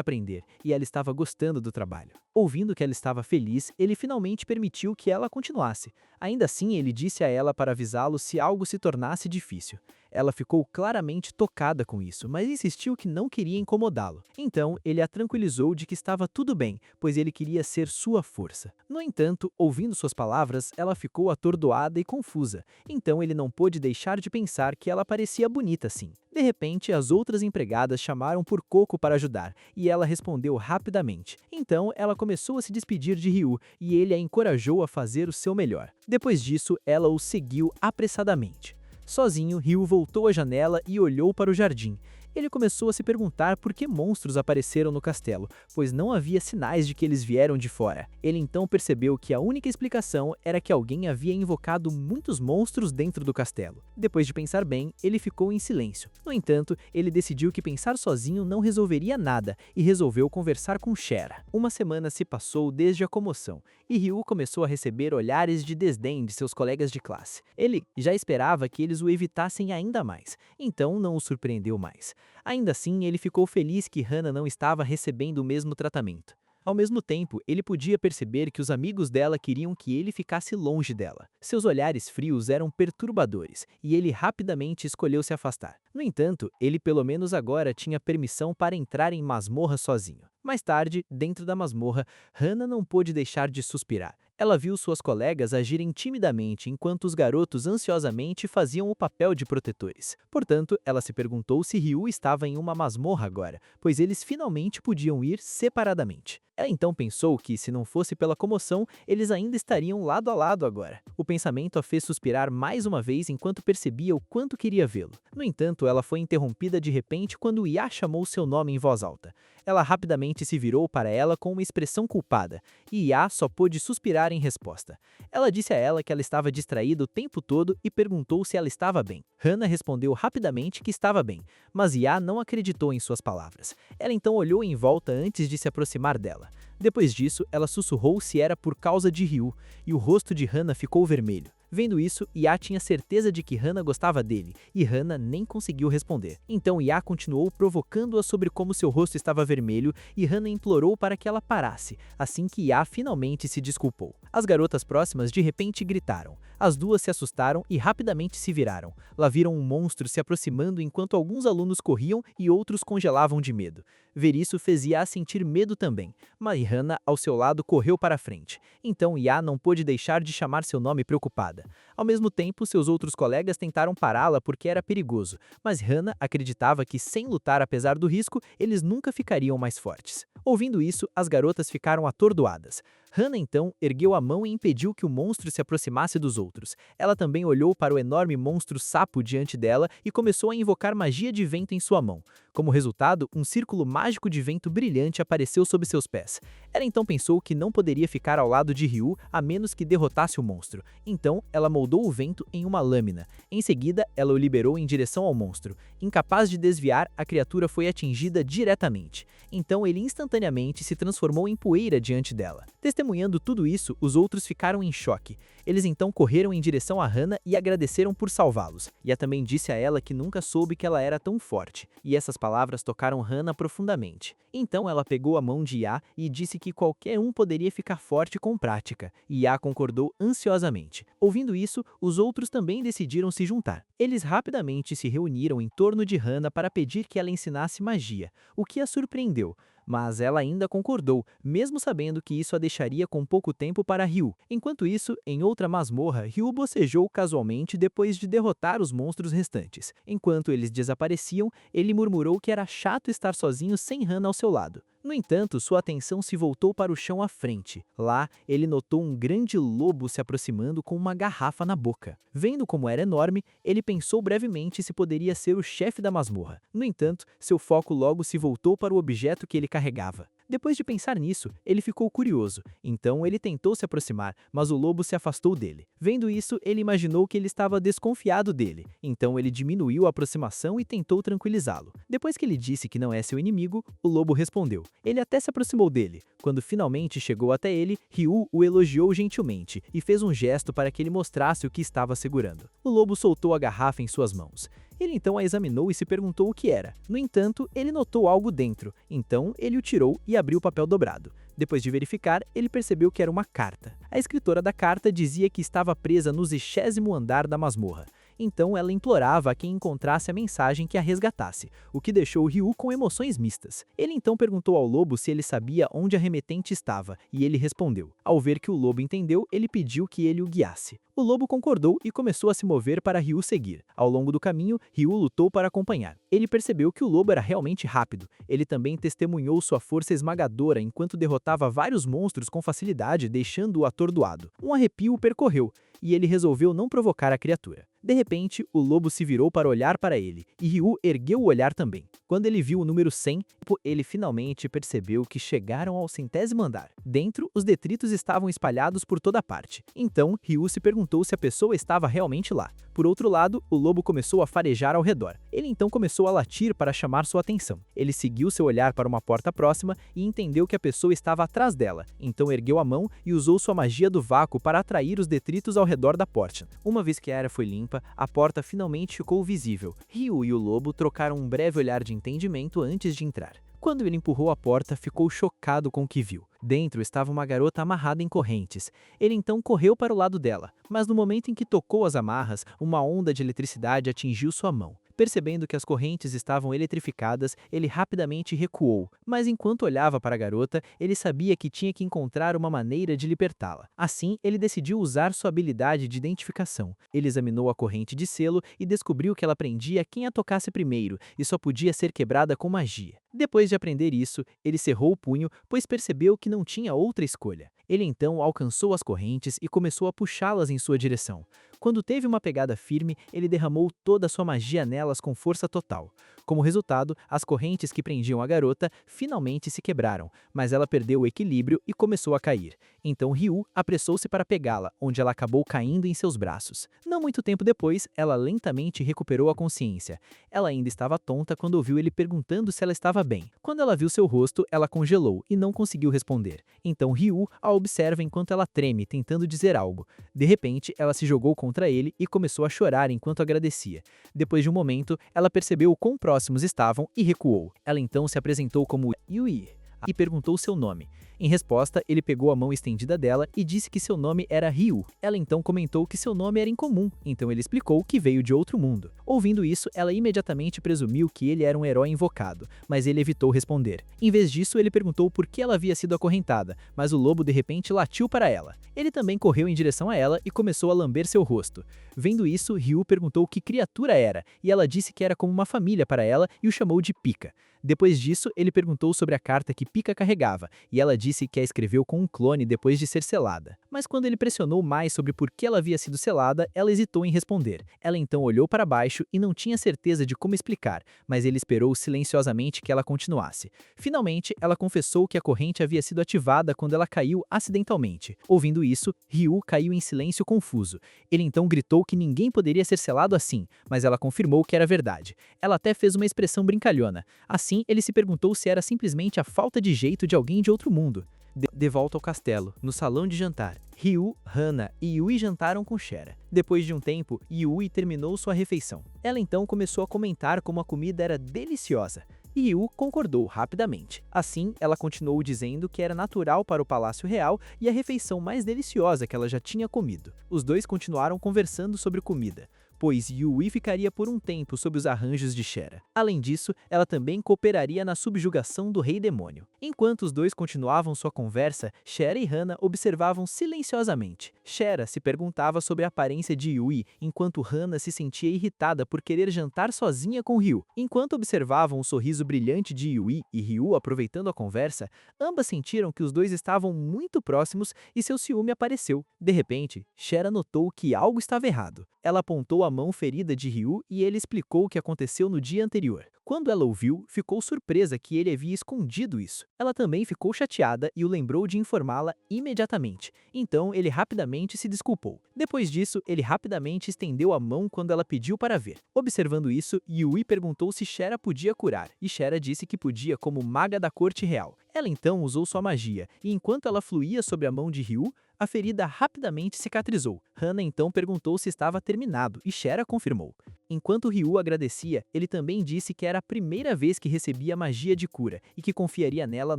aprender, e ela estava gostando do trabalho. Ouvindo que ela estava feliz, ele finalmente permitiu que ela continuasse. Ainda assim, ele disse a ela para avisá-lo se algo se tornasse difícil. Ela ficou claramente tocada com isso, mas insistiu que não queria incomodá-lo. Então, ele a tranquilizou de que estava tudo bem, pois ele queria ser sua força. No entanto, ouvindo suas palavras, ela ficou atordoada e confusa. Então, ele não pôde deixar de pensar que ela parecia bonita sim. De repente, as outras empregadas chamaram por Coco para ajudar, e ela respondeu rapidamente. Então, ela começou a se despedir de Ryu, e ele a encorajou a fazer o seu melhor. Depois disso, ela o seguiu apressadamente. Sozinho, Ryu voltou à janela e olhou para o jardim. Ele começou a se perguntar por que monstros apareceram no castelo, pois não havia sinais de que eles vieram de fora. Ele então percebeu que a única explicação era que alguém havia invocado muitos monstros dentro do castelo. Depois de pensar bem, ele ficou em silêncio. No entanto, ele decidiu que pensar sozinho não resolveria nada e resolveu conversar com Shera. Uma semana se passou desde a comoção, e Ryu começou a receber olhares de desdém de seus colegas de classe. Ele já esperava que eles o evitassem ainda mais, então não o surpreendeu mais. Ainda assim, ele ficou feliz que Hana não estava recebendo o mesmo tratamento. Ao mesmo tempo, ele podia perceber que os amigos dela queriam que ele ficasse longe dela. Seus olhares frios eram perturbadores, e ele rapidamente escolheu se afastar. No entanto, ele pelo menos agora tinha permissão para entrar em masmorra sozinho. Mais tarde, dentro da masmorra, Hana não pôde deixar de suspirar. Ela viu suas colegas agirem timidamente enquanto os garotos ansiosamente faziam o papel de protetores. Portanto, ela se perguntou se Ryu estava em uma masmorra agora, pois eles finalmente podiam ir separadamente. Ela então pensou que, se não fosse pela comoção, eles ainda estariam lado a lado agora. O pensamento a fez suspirar mais uma vez enquanto percebia o quanto queria vê-lo. No entanto, ela foi interrompida de repente quando Ya chamou seu nome em voz alta. Ela rapidamente se virou para ela com uma expressão culpada, e Ya só pôde suspirar em resposta. Ela disse a ela que ela estava distraída o tempo todo e perguntou se ela estava bem. Hana respondeu rapidamente que estava bem, mas Ya não acreditou em suas palavras. Ela então olhou em volta antes de se aproximar dela. Depois disso, ela sussurrou se era por causa de Ryu, e o rosto de Hana ficou vermelho. Vendo isso, Ya tinha certeza de que Hana gostava dele, e Hana nem conseguiu responder. Então Ya continuou provocando-a sobre como seu rosto estava vermelho, e Hana implorou para que ela parasse, assim que Ya finalmente se desculpou. As garotas próximas de repente gritaram. As duas se assustaram e rapidamente se viraram. Lá viram um monstro se aproximando enquanto alguns alunos corriam e outros congelavam de medo. Ver isso fez Ya sentir medo também, mas Hana, ao seu lado, correu para a frente. Então Ya não pôde deixar de chamar seu nome preocupada. Ao mesmo tempo, seus outros colegas tentaram pará-la porque era perigoso, mas Hana acreditava que, sem lutar apesar do risco, eles nunca ficariam mais fortes. Ouvindo isso, as garotas ficaram atordoadas. Hana então ergueu a mão e impediu que o monstro se aproximasse dos outros. Ela também olhou para o enorme monstro sapo diante dela e começou a invocar magia de vento em sua mão. Como resultado, um círculo mágico de vento brilhante apareceu sob seus pés. Ela então pensou que não poderia ficar ao lado de Ryu a menos que derrotasse o monstro. Então, ela moldou o vento em uma lâmina. Em seguida, ela o liberou em direção ao monstro. Incapaz de desviar, a criatura foi atingida diretamente. Então, ele instantaneamente se transformou em poeira diante dela. Testemunhando tudo isso, os outros ficaram em choque. Eles então correram em direção a Hana e agradeceram por salvá-los. Ya também disse a ela que nunca soube que ela era tão forte, e essas palavras tocaram Hana profundamente. Então ela pegou a mão de Ya e disse que qualquer um poderia ficar forte com prática, e Ya concordou ansiosamente. Ouvindo isso, os outros também decidiram se juntar. Eles rapidamente se reuniram em torno de Hana para pedir que ela ensinasse magia, o que a surpreendeu. Mas ela ainda concordou, mesmo sabendo que isso a deixaria com pouco tempo para Ryu. Enquanto isso, em outra masmorra, Ryu bocejou casualmente depois de derrotar os monstros restantes. Enquanto eles desapareciam, ele murmurou que era chato estar sozinho sem Hana ao seu lado. No entanto, sua atenção se voltou para o chão à frente. Lá, ele notou um grande lobo se aproximando com uma garrafa na boca. Vendo como era enorme, ele pensou brevemente se poderia ser o chefe da masmorra. No entanto, seu foco logo se voltou para o objeto que ele carregava. Depois de pensar nisso, ele ficou curioso. Então ele tentou se aproximar, mas o lobo se afastou dele. Vendo isso, ele imaginou que ele estava desconfiado dele. Então ele diminuiu a aproximação e tentou tranquilizá-lo. Depois que ele disse que não é seu inimigo, o lobo respondeu. Ele até se aproximou dele. Quando finalmente chegou até ele, Ryu o elogiou gentilmente e fez um gesto para que ele mostrasse o que estava segurando. O lobo soltou a garrafa em suas mãos. Ele então a examinou e se perguntou o que era. No entanto, ele notou algo dentro, então ele o tirou e abriu o papel dobrado. Depois de verificar, ele percebeu que era uma carta. A escritora da carta dizia que estava presa no 20º andar da masmorra. Então ela implorava a quem encontrasse a mensagem que a resgatasse, o que deixou Ryu com emoções mistas. Ele então perguntou ao lobo se ele sabia onde a remetente estava, e ele respondeu. Ao ver que o lobo entendeu, ele pediu que ele o guiasse. O lobo concordou e começou a se mover para Ryu seguir. Ao longo do caminho, Ryu lutou para acompanhar. Ele percebeu que o lobo era realmente rápido. Ele também testemunhou sua força esmagadora enquanto derrotava vários monstros com facilidade, deixando-o atordoado. Um arrepio o percorreu, e ele resolveu não provocar a criatura. De repente, o lobo se virou para olhar para ele, e Ryu ergueu o olhar também. Quando ele viu o número 100, ele finalmente percebeu que chegaram ao 100º andar. Dentro, os detritos estavam espalhados por toda parte. Então, Ryu se perguntou se a pessoa estava realmente lá. Por outro lado, o lobo começou a farejar ao redor. Ele então começou a latir para chamar sua atenção. Ele seguiu seu olhar para uma porta próxima e entendeu que a pessoa estava atrás dela. Então ergueu a mão e usou sua magia do vácuo para atrair os detritos ao redor da porta. Uma vez que a área foi limpa, a porta finalmente ficou visível. Ryu e o lobo trocaram um breve olhar de entendimento antes de entrar. Quando ele empurrou a porta, ficou chocado com o que viu. Dentro estava uma garota amarrada em correntes. Ele então correu para o lado dela, mas no momento em que tocou as amarras, uma onda de eletricidade atingiu sua mão. Percebendo que as correntes estavam eletrificadas, ele rapidamente recuou, mas enquanto olhava para a garota, ele sabia que tinha que encontrar uma maneira de libertá-la. Assim, ele decidiu usar sua habilidade de identificação. Ele examinou a corrente de selo e descobriu que ela prendia quem a tocasse primeiro e só podia ser quebrada com magia. Depois de aprender isso, ele cerrou o punho, pois percebeu que não tinha outra escolha. Ele então alcançou as correntes e começou a puxá-las em sua direção. Quando teve uma pegada firme, ele derramou toda a sua magia nelas com força total. Como resultado, as correntes que prendiam a garota finalmente se quebraram, mas ela perdeu o equilíbrio e começou a cair. Então Ryu apressou-se para pegá-la, onde ela acabou caindo em seus braços. Não muito tempo depois, ela lentamente recuperou a consciência. Ela ainda estava tonta quando ouviu ele perguntando se ela estava bem. Quando ela viu seu rosto, ela congelou e não conseguiu responder. Então Ryu a observa enquanto ela treme, tentando dizer algo. De repente, ela se jogou contra ele e começou a chorar enquanto agradecia. Depois de um momento, ela percebeu o quão próximos estavam e recuou. Ela então se apresentou como Yui e perguntou seu nome. Em resposta, ele pegou a mão estendida dela e disse que seu nome era Ryu. Ela então comentou que seu nome era incomum, então ele explicou que veio de outro mundo. Ouvindo isso, ela imediatamente presumiu que ele era um herói invocado, mas ele evitou responder. Em vez disso, ele perguntou por que ela havia sido acorrentada, mas o lobo de repente latiu para ela. Ele também correu em direção a ela e começou a lamber seu rosto. Vendo isso, Ryu perguntou que criatura era, e ela disse que era como uma família para ela e o chamou de Pika. Depois disso, ele perguntou sobre a carta que Pika carregava, e ela disse que a escreveu com um clone depois de ser selada. Mas quando ele pressionou mais sobre por que ela havia sido selada, ela hesitou em responder. Ela então olhou para baixo e não tinha certeza de como explicar, mas ele esperou silenciosamente que ela continuasse. Finalmente, ela confessou que a corrente havia sido ativada quando ela caiu acidentalmente. Ouvindo isso, Ryu caiu em silêncio confuso. Ele então gritou que ninguém poderia ser selado assim, mas ela confirmou que era verdade. Ela até fez uma expressão brincalhona. Assim, ele se perguntou se era simplesmente a falta de jeito de alguém de outro mundo. De volta ao castelo, no salão de jantar, Ryu, Hana e Yui jantaram com Shera. Depois de um tempo, Yui terminou sua refeição. Ela então começou a comentar como a comida era deliciosa. E Ryu concordou rapidamente. Assim, ela continuou dizendo que era natural para o Palácio Real e a refeição mais deliciosa que ela já tinha comido. Os dois continuaram conversando sobre comida, pois Yui ficaria por um tempo sob os arranjos de Shera. Além disso, ela também cooperaria na subjugação do Rei Demônio. Enquanto os dois continuavam sua conversa, Shera e Hana observavam silenciosamente. Shera se perguntava sobre a aparência de Yui, enquanto Hana se sentia irritada por querer jantar sozinha com Ryu. Enquanto observavam o sorriso brilhante de Yui e Ryu aproveitando a conversa, ambas sentiram que os dois estavam muito próximos e seu ciúme apareceu. De repente, Shera notou que algo estava errado. Ela apontou a mão ferida de Ryu e ele explicou o que aconteceu no dia anterior. Quando ela ouviu, ficou surpresa que ele havia escondido isso. Ela também ficou chateada e o lembrou de informá-la imediatamente. Então, ele rapidamente se desculpou. Depois disso, ele rapidamente estendeu a mão quando ela pediu para ver. Observando isso, Yui perguntou se Shera podia curar, e Shera disse que podia como maga da corte real. Ela então usou sua magia, e enquanto ela fluía sobre a mão de Ryu, a ferida rapidamente cicatrizou. Hana então perguntou se estava terminado, e Shera confirmou. Enquanto Ryu agradecia, ele também disse que era a primeira vez que recebia magia de cura e que confiaria nela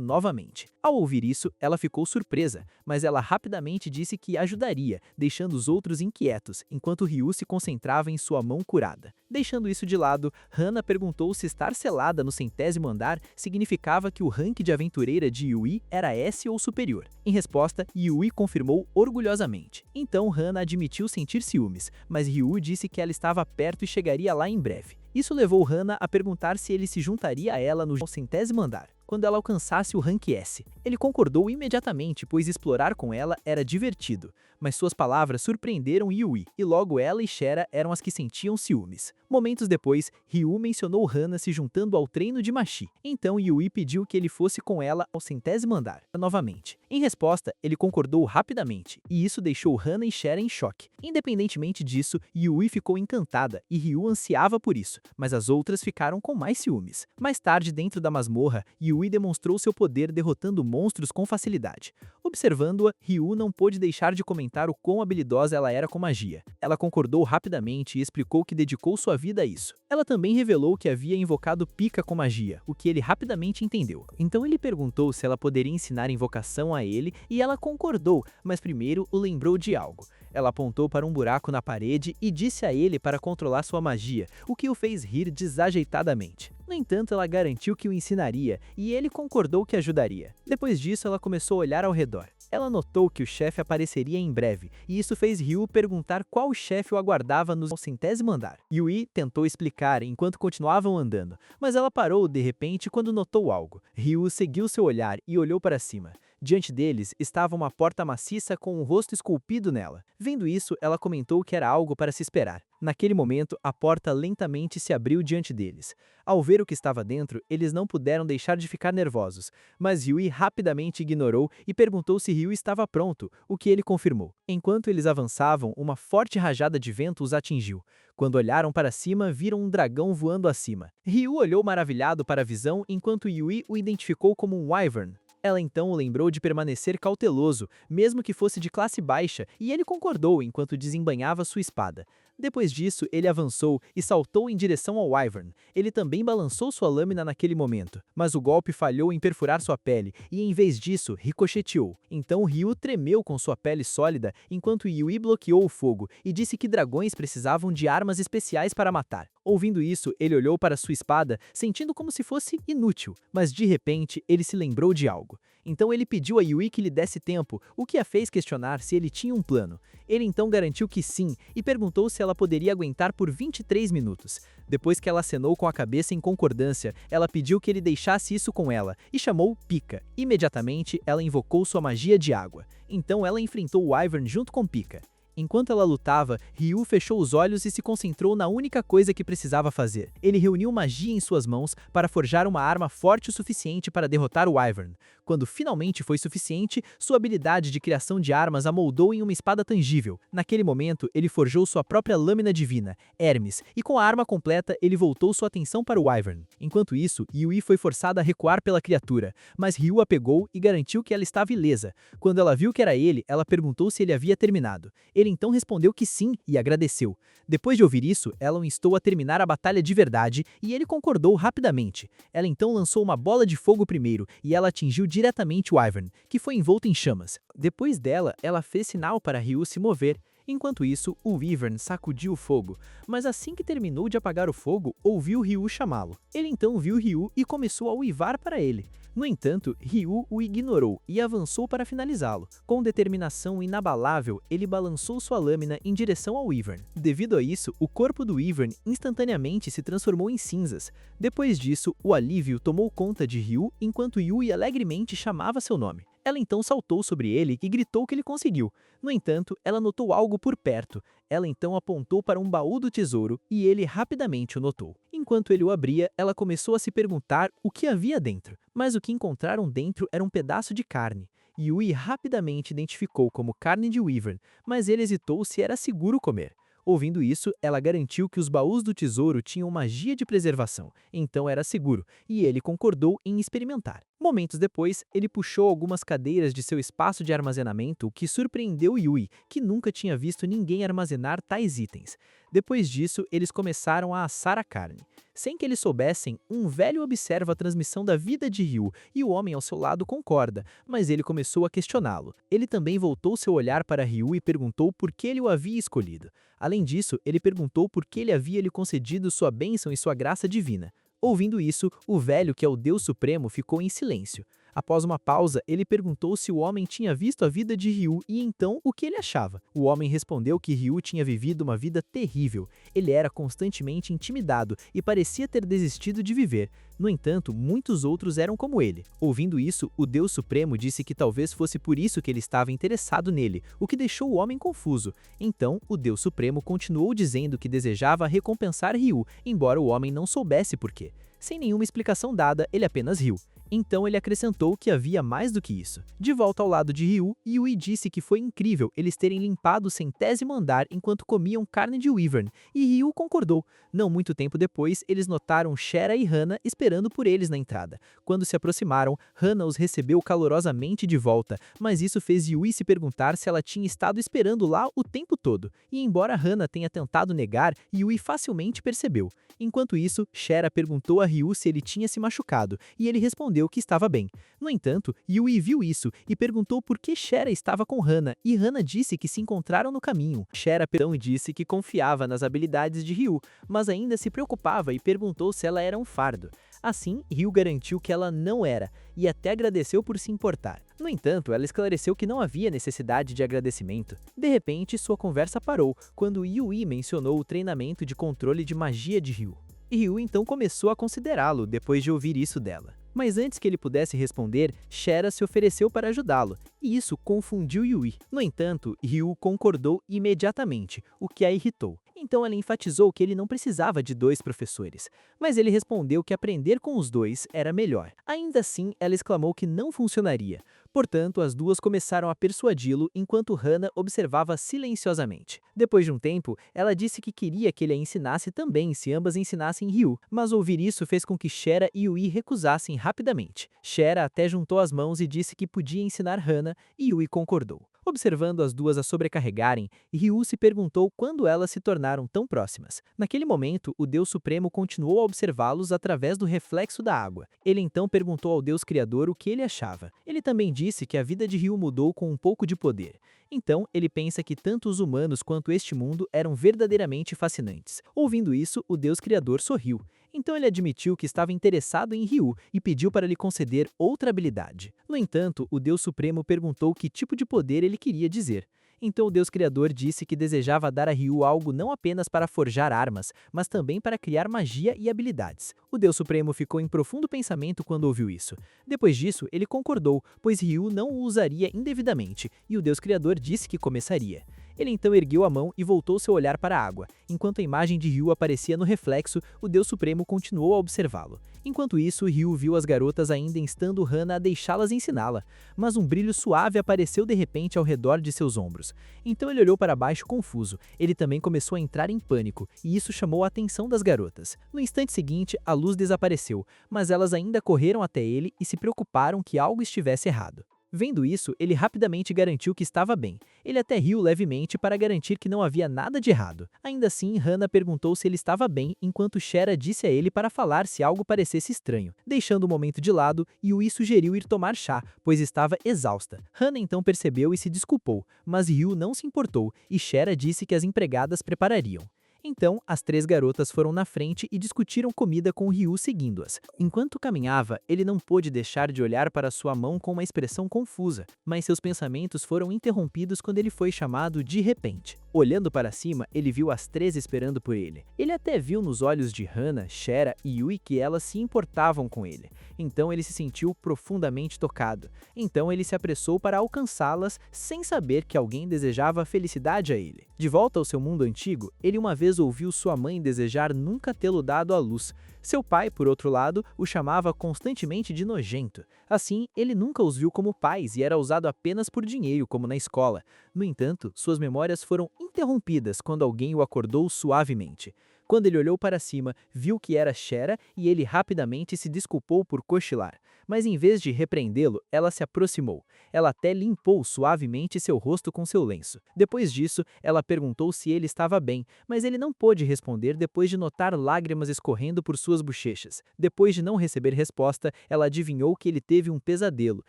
novamente. Ao ouvir isso, ela ficou surpresa, mas ela rapidamente disse que ajudaria, deixando os outros inquietos, enquanto Ryu se concentrava em sua mão curada. Deixando isso de lado, Hana perguntou se estar selada no 100º andar significava que o rank de aventureira de Yui era S ou superior. Em resposta, Yui confirmou orgulhosamente. Então Hana admitiu sentir ciúmes, mas Ryu disse que ela estava perto e chegaria lá em breve. Isso levou Hana a perguntar se ele se juntaria a ela no 100º andar, quando ela alcançasse o rank S. Ele concordou imediatamente, pois explorar com ela era divertido, mas suas palavras surpreenderam Yui, e logo ela e Shera eram as que sentiam ciúmes. Momentos depois, Ryu mencionou Hana se juntando ao treino de Machi. Então Yui pediu que ele fosse com ela ao 100º andar, novamente. Em resposta, ele concordou rapidamente, e isso deixou Hana e Shera em choque. Independentemente disso, Yui ficou encantada, e Ryu ansiava por isso, mas as outras ficaram com mais ciúmes. Mais tarde, dentro da masmorra, Yui demonstrou seu poder derrotando monstros com facilidade. Observando-a, Ryu não pôde deixar de comentar o quão habilidosa ela era com magia. Ela concordou rapidamente e explicou que dedicou sua vida a isso. Ela também revelou que havia invocado Pika com magia, o que ele rapidamente entendeu. Então ele perguntou se ela poderia ensinar invocação a ele e ela concordou, mas primeiro o lembrou de algo. Ela apontou para um buraco na parede e disse a ele para controlar sua magia, o que o fez rir desajeitadamente. No entanto, ela garantiu que o ensinaria, e ele concordou que ajudaria. Depois disso, ela começou a olhar ao redor. Ela notou que o chefe apareceria em breve, e isso fez Ryu perguntar qual chefe o aguardava no 100º andar. Yui tentou explicar enquanto continuavam andando, mas ela parou de repente quando notou algo. Ryu seguiu seu olhar e olhou para cima. Diante deles estava uma porta maciça com um rosto esculpido nela. Vendo isso, ela comentou que era algo para se esperar. Naquele momento, a porta lentamente se abriu diante deles. Ao ver o que estava dentro, eles não puderam deixar de ficar nervosos, mas Yui rapidamente ignorou e perguntou se Ryu estava pronto, o que ele confirmou. Enquanto eles avançavam, uma forte rajada de vento os atingiu. Quando olharam para cima, viram um dragão voando acima. Ryu olhou maravilhado para a visão enquanto Yui o identificou como um Wyvern. Ela então o lembrou de permanecer cauteloso, mesmo que fosse de classe baixa, e ele concordou enquanto desembainhava sua espada. Depois disso, ele avançou e saltou em direção ao Wyvern. Ele também balançou sua lâmina naquele momento, mas o golpe falhou em perfurar sua pele e, em vez disso, ricocheteou. Então Ryu tremeu com sua pele sólida enquanto Yui bloqueou o fogo e disse que dragões precisavam de armas especiais para matar. Ouvindo isso, ele olhou para sua espada, sentindo como se fosse inútil, mas de repente ele se lembrou de algo. Então ele pediu a Yui que lhe desse tempo, o que a fez questionar se ele tinha um plano. Ele então garantiu que sim e perguntou se ela poderia aguentar por 23 minutos. Depois que ela acenou com a cabeça em concordância, ela pediu que ele deixasse isso com ela e chamou Pika. Imediatamente, ela invocou sua magia de água. Então ela enfrentou o Wyvern junto com Pika. Enquanto ela lutava, Ryu fechou os olhos e se concentrou na única coisa que precisava fazer. Ele reuniu magia em suas mãos para forjar uma arma forte o suficiente para derrotar o Wyvern. Quando finalmente foi suficiente, sua habilidade de criação de armas a moldou em uma espada tangível. Naquele momento, ele forjou sua própria lâmina divina, Hermes, e com a arma completa, ele voltou sua atenção para o Wyvern. Enquanto isso, Yui foi forçada a recuar pela criatura, mas Ryu a pegou e garantiu que ela estava ilesa. Quando ela viu que era ele, ela perguntou se ele havia terminado. Ele então respondeu que sim e agradeceu. Depois de ouvir isso, ela o instou a terminar a batalha de verdade e ele concordou rapidamente. Ela então lançou uma bola de fogo primeiro e ela atingiu diretamente o Wyvern, que foi envolto em chamas. Depois dela, ela fez sinal para Ryu se mover. Enquanto isso, o Wyvern sacudiu o fogo, mas assim que terminou de apagar o fogo, ouviu Ryu chamá-lo. Ele então viu Ryu e começou a uivar para ele. No entanto, Ryu o ignorou e avançou para finalizá-lo. Com determinação inabalável, ele balançou sua lâmina em direção ao Wyvern. Devido a isso, o corpo do Wyvern instantaneamente se transformou em cinzas. Depois disso, o alívio tomou conta de Ryu enquanto Yui alegremente chamava seu nome. Ela então saltou sobre ele e gritou que ele conseguiu. No entanto, ela notou algo por perto. Ela então apontou para um baú do tesouro e ele rapidamente o notou. Enquanto ele o abria, ela começou a se perguntar o que havia dentro. Mas o que encontraram dentro era um pedaço de carne. Yui rapidamente identificou como carne de Wyvern, mas ele hesitou se era seguro comer. Ouvindo isso, ela garantiu que os baús do tesouro tinham magia de preservação, então era seguro, e ele concordou em experimentar. Momentos depois, ele puxou algumas cadeiras de seu espaço de armazenamento, o que surpreendeu Yui, que nunca tinha visto ninguém armazenar tais itens. Depois disso, eles começaram a assar a carne. Sem que eles soubessem, um velho observa a transmissão da vida de Ryu e o homem ao seu lado concorda, mas ele começou a questioná-lo. Ele também voltou seu olhar para Ryu e perguntou por que ele o havia escolhido. Além disso, ele perguntou por que ele havia lhe concedido sua bênção e sua graça divina. Ouvindo isso, o velho, que é o Deus Supremo, ficou em silêncio. Após uma pausa, ele perguntou se o homem tinha visto a vida de Ryu e então o que ele achava. O homem respondeu que Ryu tinha vivido uma vida terrível. Ele era constantemente intimidado e parecia ter desistido de viver. No entanto, muitos outros eram como ele. Ouvindo isso, o Deus Supremo disse que talvez fosse por isso que ele estava interessado nele, o que deixou o homem confuso. Então, o Deus Supremo continuou dizendo que desejava recompensar Ryu, embora o homem não soubesse por quê. Sem nenhuma explicação dada, ele apenas riu. Então ele acrescentou que havia mais do que isso. De volta ao lado de Ryu, Yui disse que foi incrível eles terem limpado o 100º andar enquanto comiam carne de Wyvern, e Ryu concordou. Não muito tempo depois, eles notaram Shera e Hana esperando por eles na entrada. Quando se aproximaram, Hana os recebeu calorosamente de volta, mas isso fez Yui se perguntar se ela tinha estado esperando lá o tempo todo. E embora Hana tenha tentado negar, Yui facilmente percebeu. Enquanto isso, Shera perguntou a Ryu se ele tinha se machucado, e ele respondeu que estava bem. No entanto, Yui viu isso e perguntou por que Shera estava com Hana, e Hana disse que se encontraram no caminho. Shera então disse que confiava nas habilidades de Ryu, mas ainda se preocupava e perguntou se ela era um fardo. Assim, Ryu garantiu que ela não era, e até agradeceu por se importar. No entanto, ela esclareceu que não havia necessidade de agradecimento. De repente, sua conversa parou, quando Yui mencionou o treinamento de controle de magia de Ryu. E Ryu então começou a considerá-lo depois de ouvir isso dela. Mas antes que ele pudesse responder, Shera se ofereceu para ajudá-lo, e isso confundiu Yui. No entanto, Ryu concordou imediatamente, o que a irritou. Então ela enfatizou que ele não precisava de 2 professores, mas ele respondeu que aprender com os 2 era melhor. Ainda assim, ela exclamou que não funcionaria. Portanto, as duas começaram a persuadi-lo enquanto Hana observava silenciosamente. Depois de um tempo, ela disse que queria que ele a ensinasse também se ambas ensinassem Ryu, mas ouvir isso fez com que Shera e Yui recusassem rapidamente. Shera até juntou as mãos e disse que podia ensinar Hana, e Yui concordou. Observando as duas a sobrecarregarem, Ryu se perguntou quando elas se tornaram tão próximas. Naquele momento, o Deus Supremo continuou a observá-los através do reflexo da água. Ele então perguntou ao Deus Criador o que ele achava. Ele também disse que a vida de Ryu mudou com um pouco de poder. Então, ele pensa que tanto os humanos quanto este mundo eram verdadeiramente fascinantes. Ouvindo isso, o Deus Criador sorriu. Então ele admitiu que estava interessado em Ryu e pediu para lhe conceder outra habilidade. No entanto, o Deus Supremo perguntou que tipo de poder ele queria dizer. Então o Deus Criador disse que desejava dar a Ryu algo não apenas para forjar armas, mas também para criar magia e habilidades. O Deus Supremo ficou em profundo pensamento quando ouviu isso. Depois disso, ele concordou, pois Ryu não o usaria indevidamente, e o Deus Criador disse que começaria. Ele então ergueu a mão e voltou seu olhar para a água. Enquanto a imagem de Ryu aparecia no reflexo, o Deus Supremo continuou a observá-lo. Enquanto isso, Ryu viu as garotas ainda instando Hana a deixá-las ensiná-la, mas um brilho suave apareceu de repente ao redor de seus ombros. Então ele olhou para baixo confuso. Ele também começou a entrar em pânico, e isso chamou a atenção das garotas. No instante seguinte, a luz desapareceu, mas elas ainda correram até ele e se preocuparam que algo estivesse errado. Vendo isso, ele rapidamente garantiu que estava bem. Ele até riu levemente para garantir que não havia nada de errado. Ainda assim, Hana perguntou se ele estava bem, enquanto Shera disse a ele para falar se algo parecesse estranho. Deixando o momento de lado, Yui sugeriu ir tomar chá, pois estava exausta. Hana então percebeu e se desculpou, mas Ryu não se importou, e Shera disse que as empregadas preparariam. Então, as 3 garotas foram na frente e discutiram comida com Ryu seguindo-as. Enquanto caminhava, ele não pôde deixar de olhar para sua mão com uma expressão confusa, mas seus pensamentos foram interrompidos quando ele foi chamado de repente. Olhando para cima, ele viu as 3 esperando por ele. Ele até viu nos olhos de Hana, Shera e Yui que elas se importavam com ele. Então ele se sentiu profundamente tocado. Então ele se apressou para alcançá-las sem saber que alguém desejava felicidade a ele. De volta ao seu mundo antigo, ele uma vez ouviu sua mãe desejar nunca tê-lo dado à luz. Seu pai, por outro lado, o chamava constantemente de nojento. Assim, ele nunca os viu como pais e era usado apenas por dinheiro, como na escola. No entanto, suas memórias foram interrompidas quando alguém o acordou suavemente. Quando ele olhou para cima, viu que era Shera e ele rapidamente se desculpou por cochilar. Mas em vez de repreendê-lo, ela se aproximou. Ela até limpou suavemente seu rosto com seu lenço. Depois disso, ela perguntou se ele estava bem, mas ele não pôde responder depois de notar lágrimas escorrendo por suas bochechas. Depois de não receber resposta, ela adivinhou que ele teve um pesadelo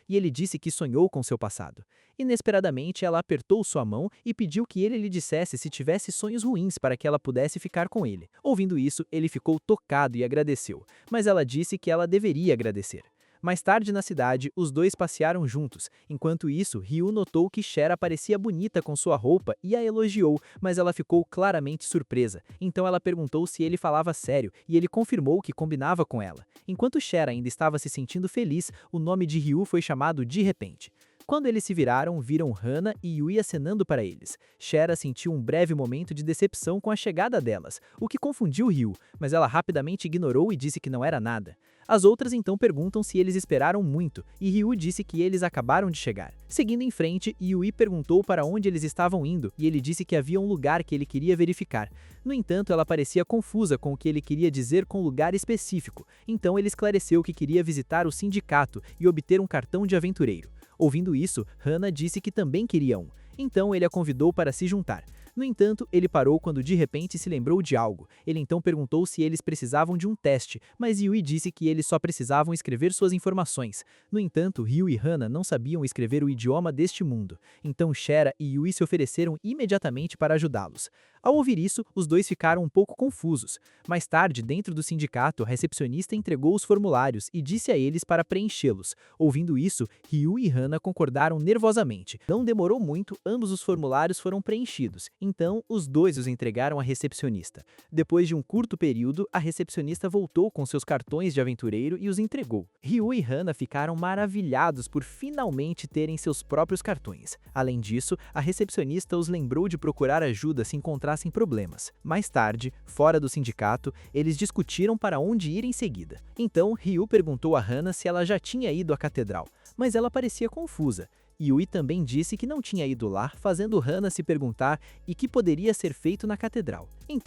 e ele disse que sonhou com seu passado. Inesperadamente, ela apertou sua mão e pediu que ele lhe dissesse se tivesse sonhos ruins para que ela pudesse ficar com ele. Ouvindo isso, ele ficou tocado e agradeceu, mas ela disse que ela deveria agradecer. Mais tarde na cidade, os dois passearam juntos. Enquanto isso, Ryu notou que Shera parecia bonita com sua roupa e a elogiou, mas ela ficou claramente surpresa. Então ela perguntou se ele falava sério e ele confirmou que combinava com ela. Enquanto Shera ainda estava se sentindo feliz, o nome de Ryu foi chamado de repente. Quando eles se viraram, viram Hana e Yui acenando para eles. Shera sentiu um breve momento de decepção com a chegada delas, o que confundiu Ryu, mas ela rapidamente ignorou e disse que não era nada. As outras então perguntam se eles esperaram muito, e Ryu disse que eles acabaram de chegar. Seguindo em frente, Yui perguntou para onde eles estavam indo, e ele disse que havia um lugar que ele queria verificar. No entanto, ela parecia confusa com o que ele queria dizer com lugar específico, então ele esclareceu que queria visitar o sindicato e obter um cartão de aventureiro. Ouvindo isso, Hana disse que também queria um. Então ele a convidou para se juntar. No entanto, ele parou quando de repente se lembrou de algo. Ele então perguntou se eles precisavam de um teste, mas Yui disse que eles só precisavam escrever suas informações. No entanto, Ryu e Hana não sabiam escrever o idioma deste mundo. Então Shera e Yui se ofereceram imediatamente para ajudá-los. Ao ouvir isso, os dois ficaram um pouco confusos. Mais tarde, dentro do sindicato, a recepcionista entregou os formulários e disse a eles para preenchê-los. Ouvindo isso, Ryu e Hana concordaram nervosamente. Não demorou muito, ambos os formulários foram preenchidos. Então, os dois os entregaram à recepcionista. Depois de um curto período, a recepcionista voltou com seus cartões de aventureiro e os entregou. Ryu e Hana ficaram maravilhados por finalmente terem seus próprios cartões. Além disso, a recepcionista os lembrou de procurar ajuda se encontrassem problemas. Mais tarde, fora do sindicato, eles discutiram para onde ir em seguida. Então, Ryu perguntou a Hana se ela já tinha ido à catedral, mas ela parecia confusa. Yui também disse que não tinha ido lá, fazendo Hana se perguntar o que poderia ser feito na catedral. Então,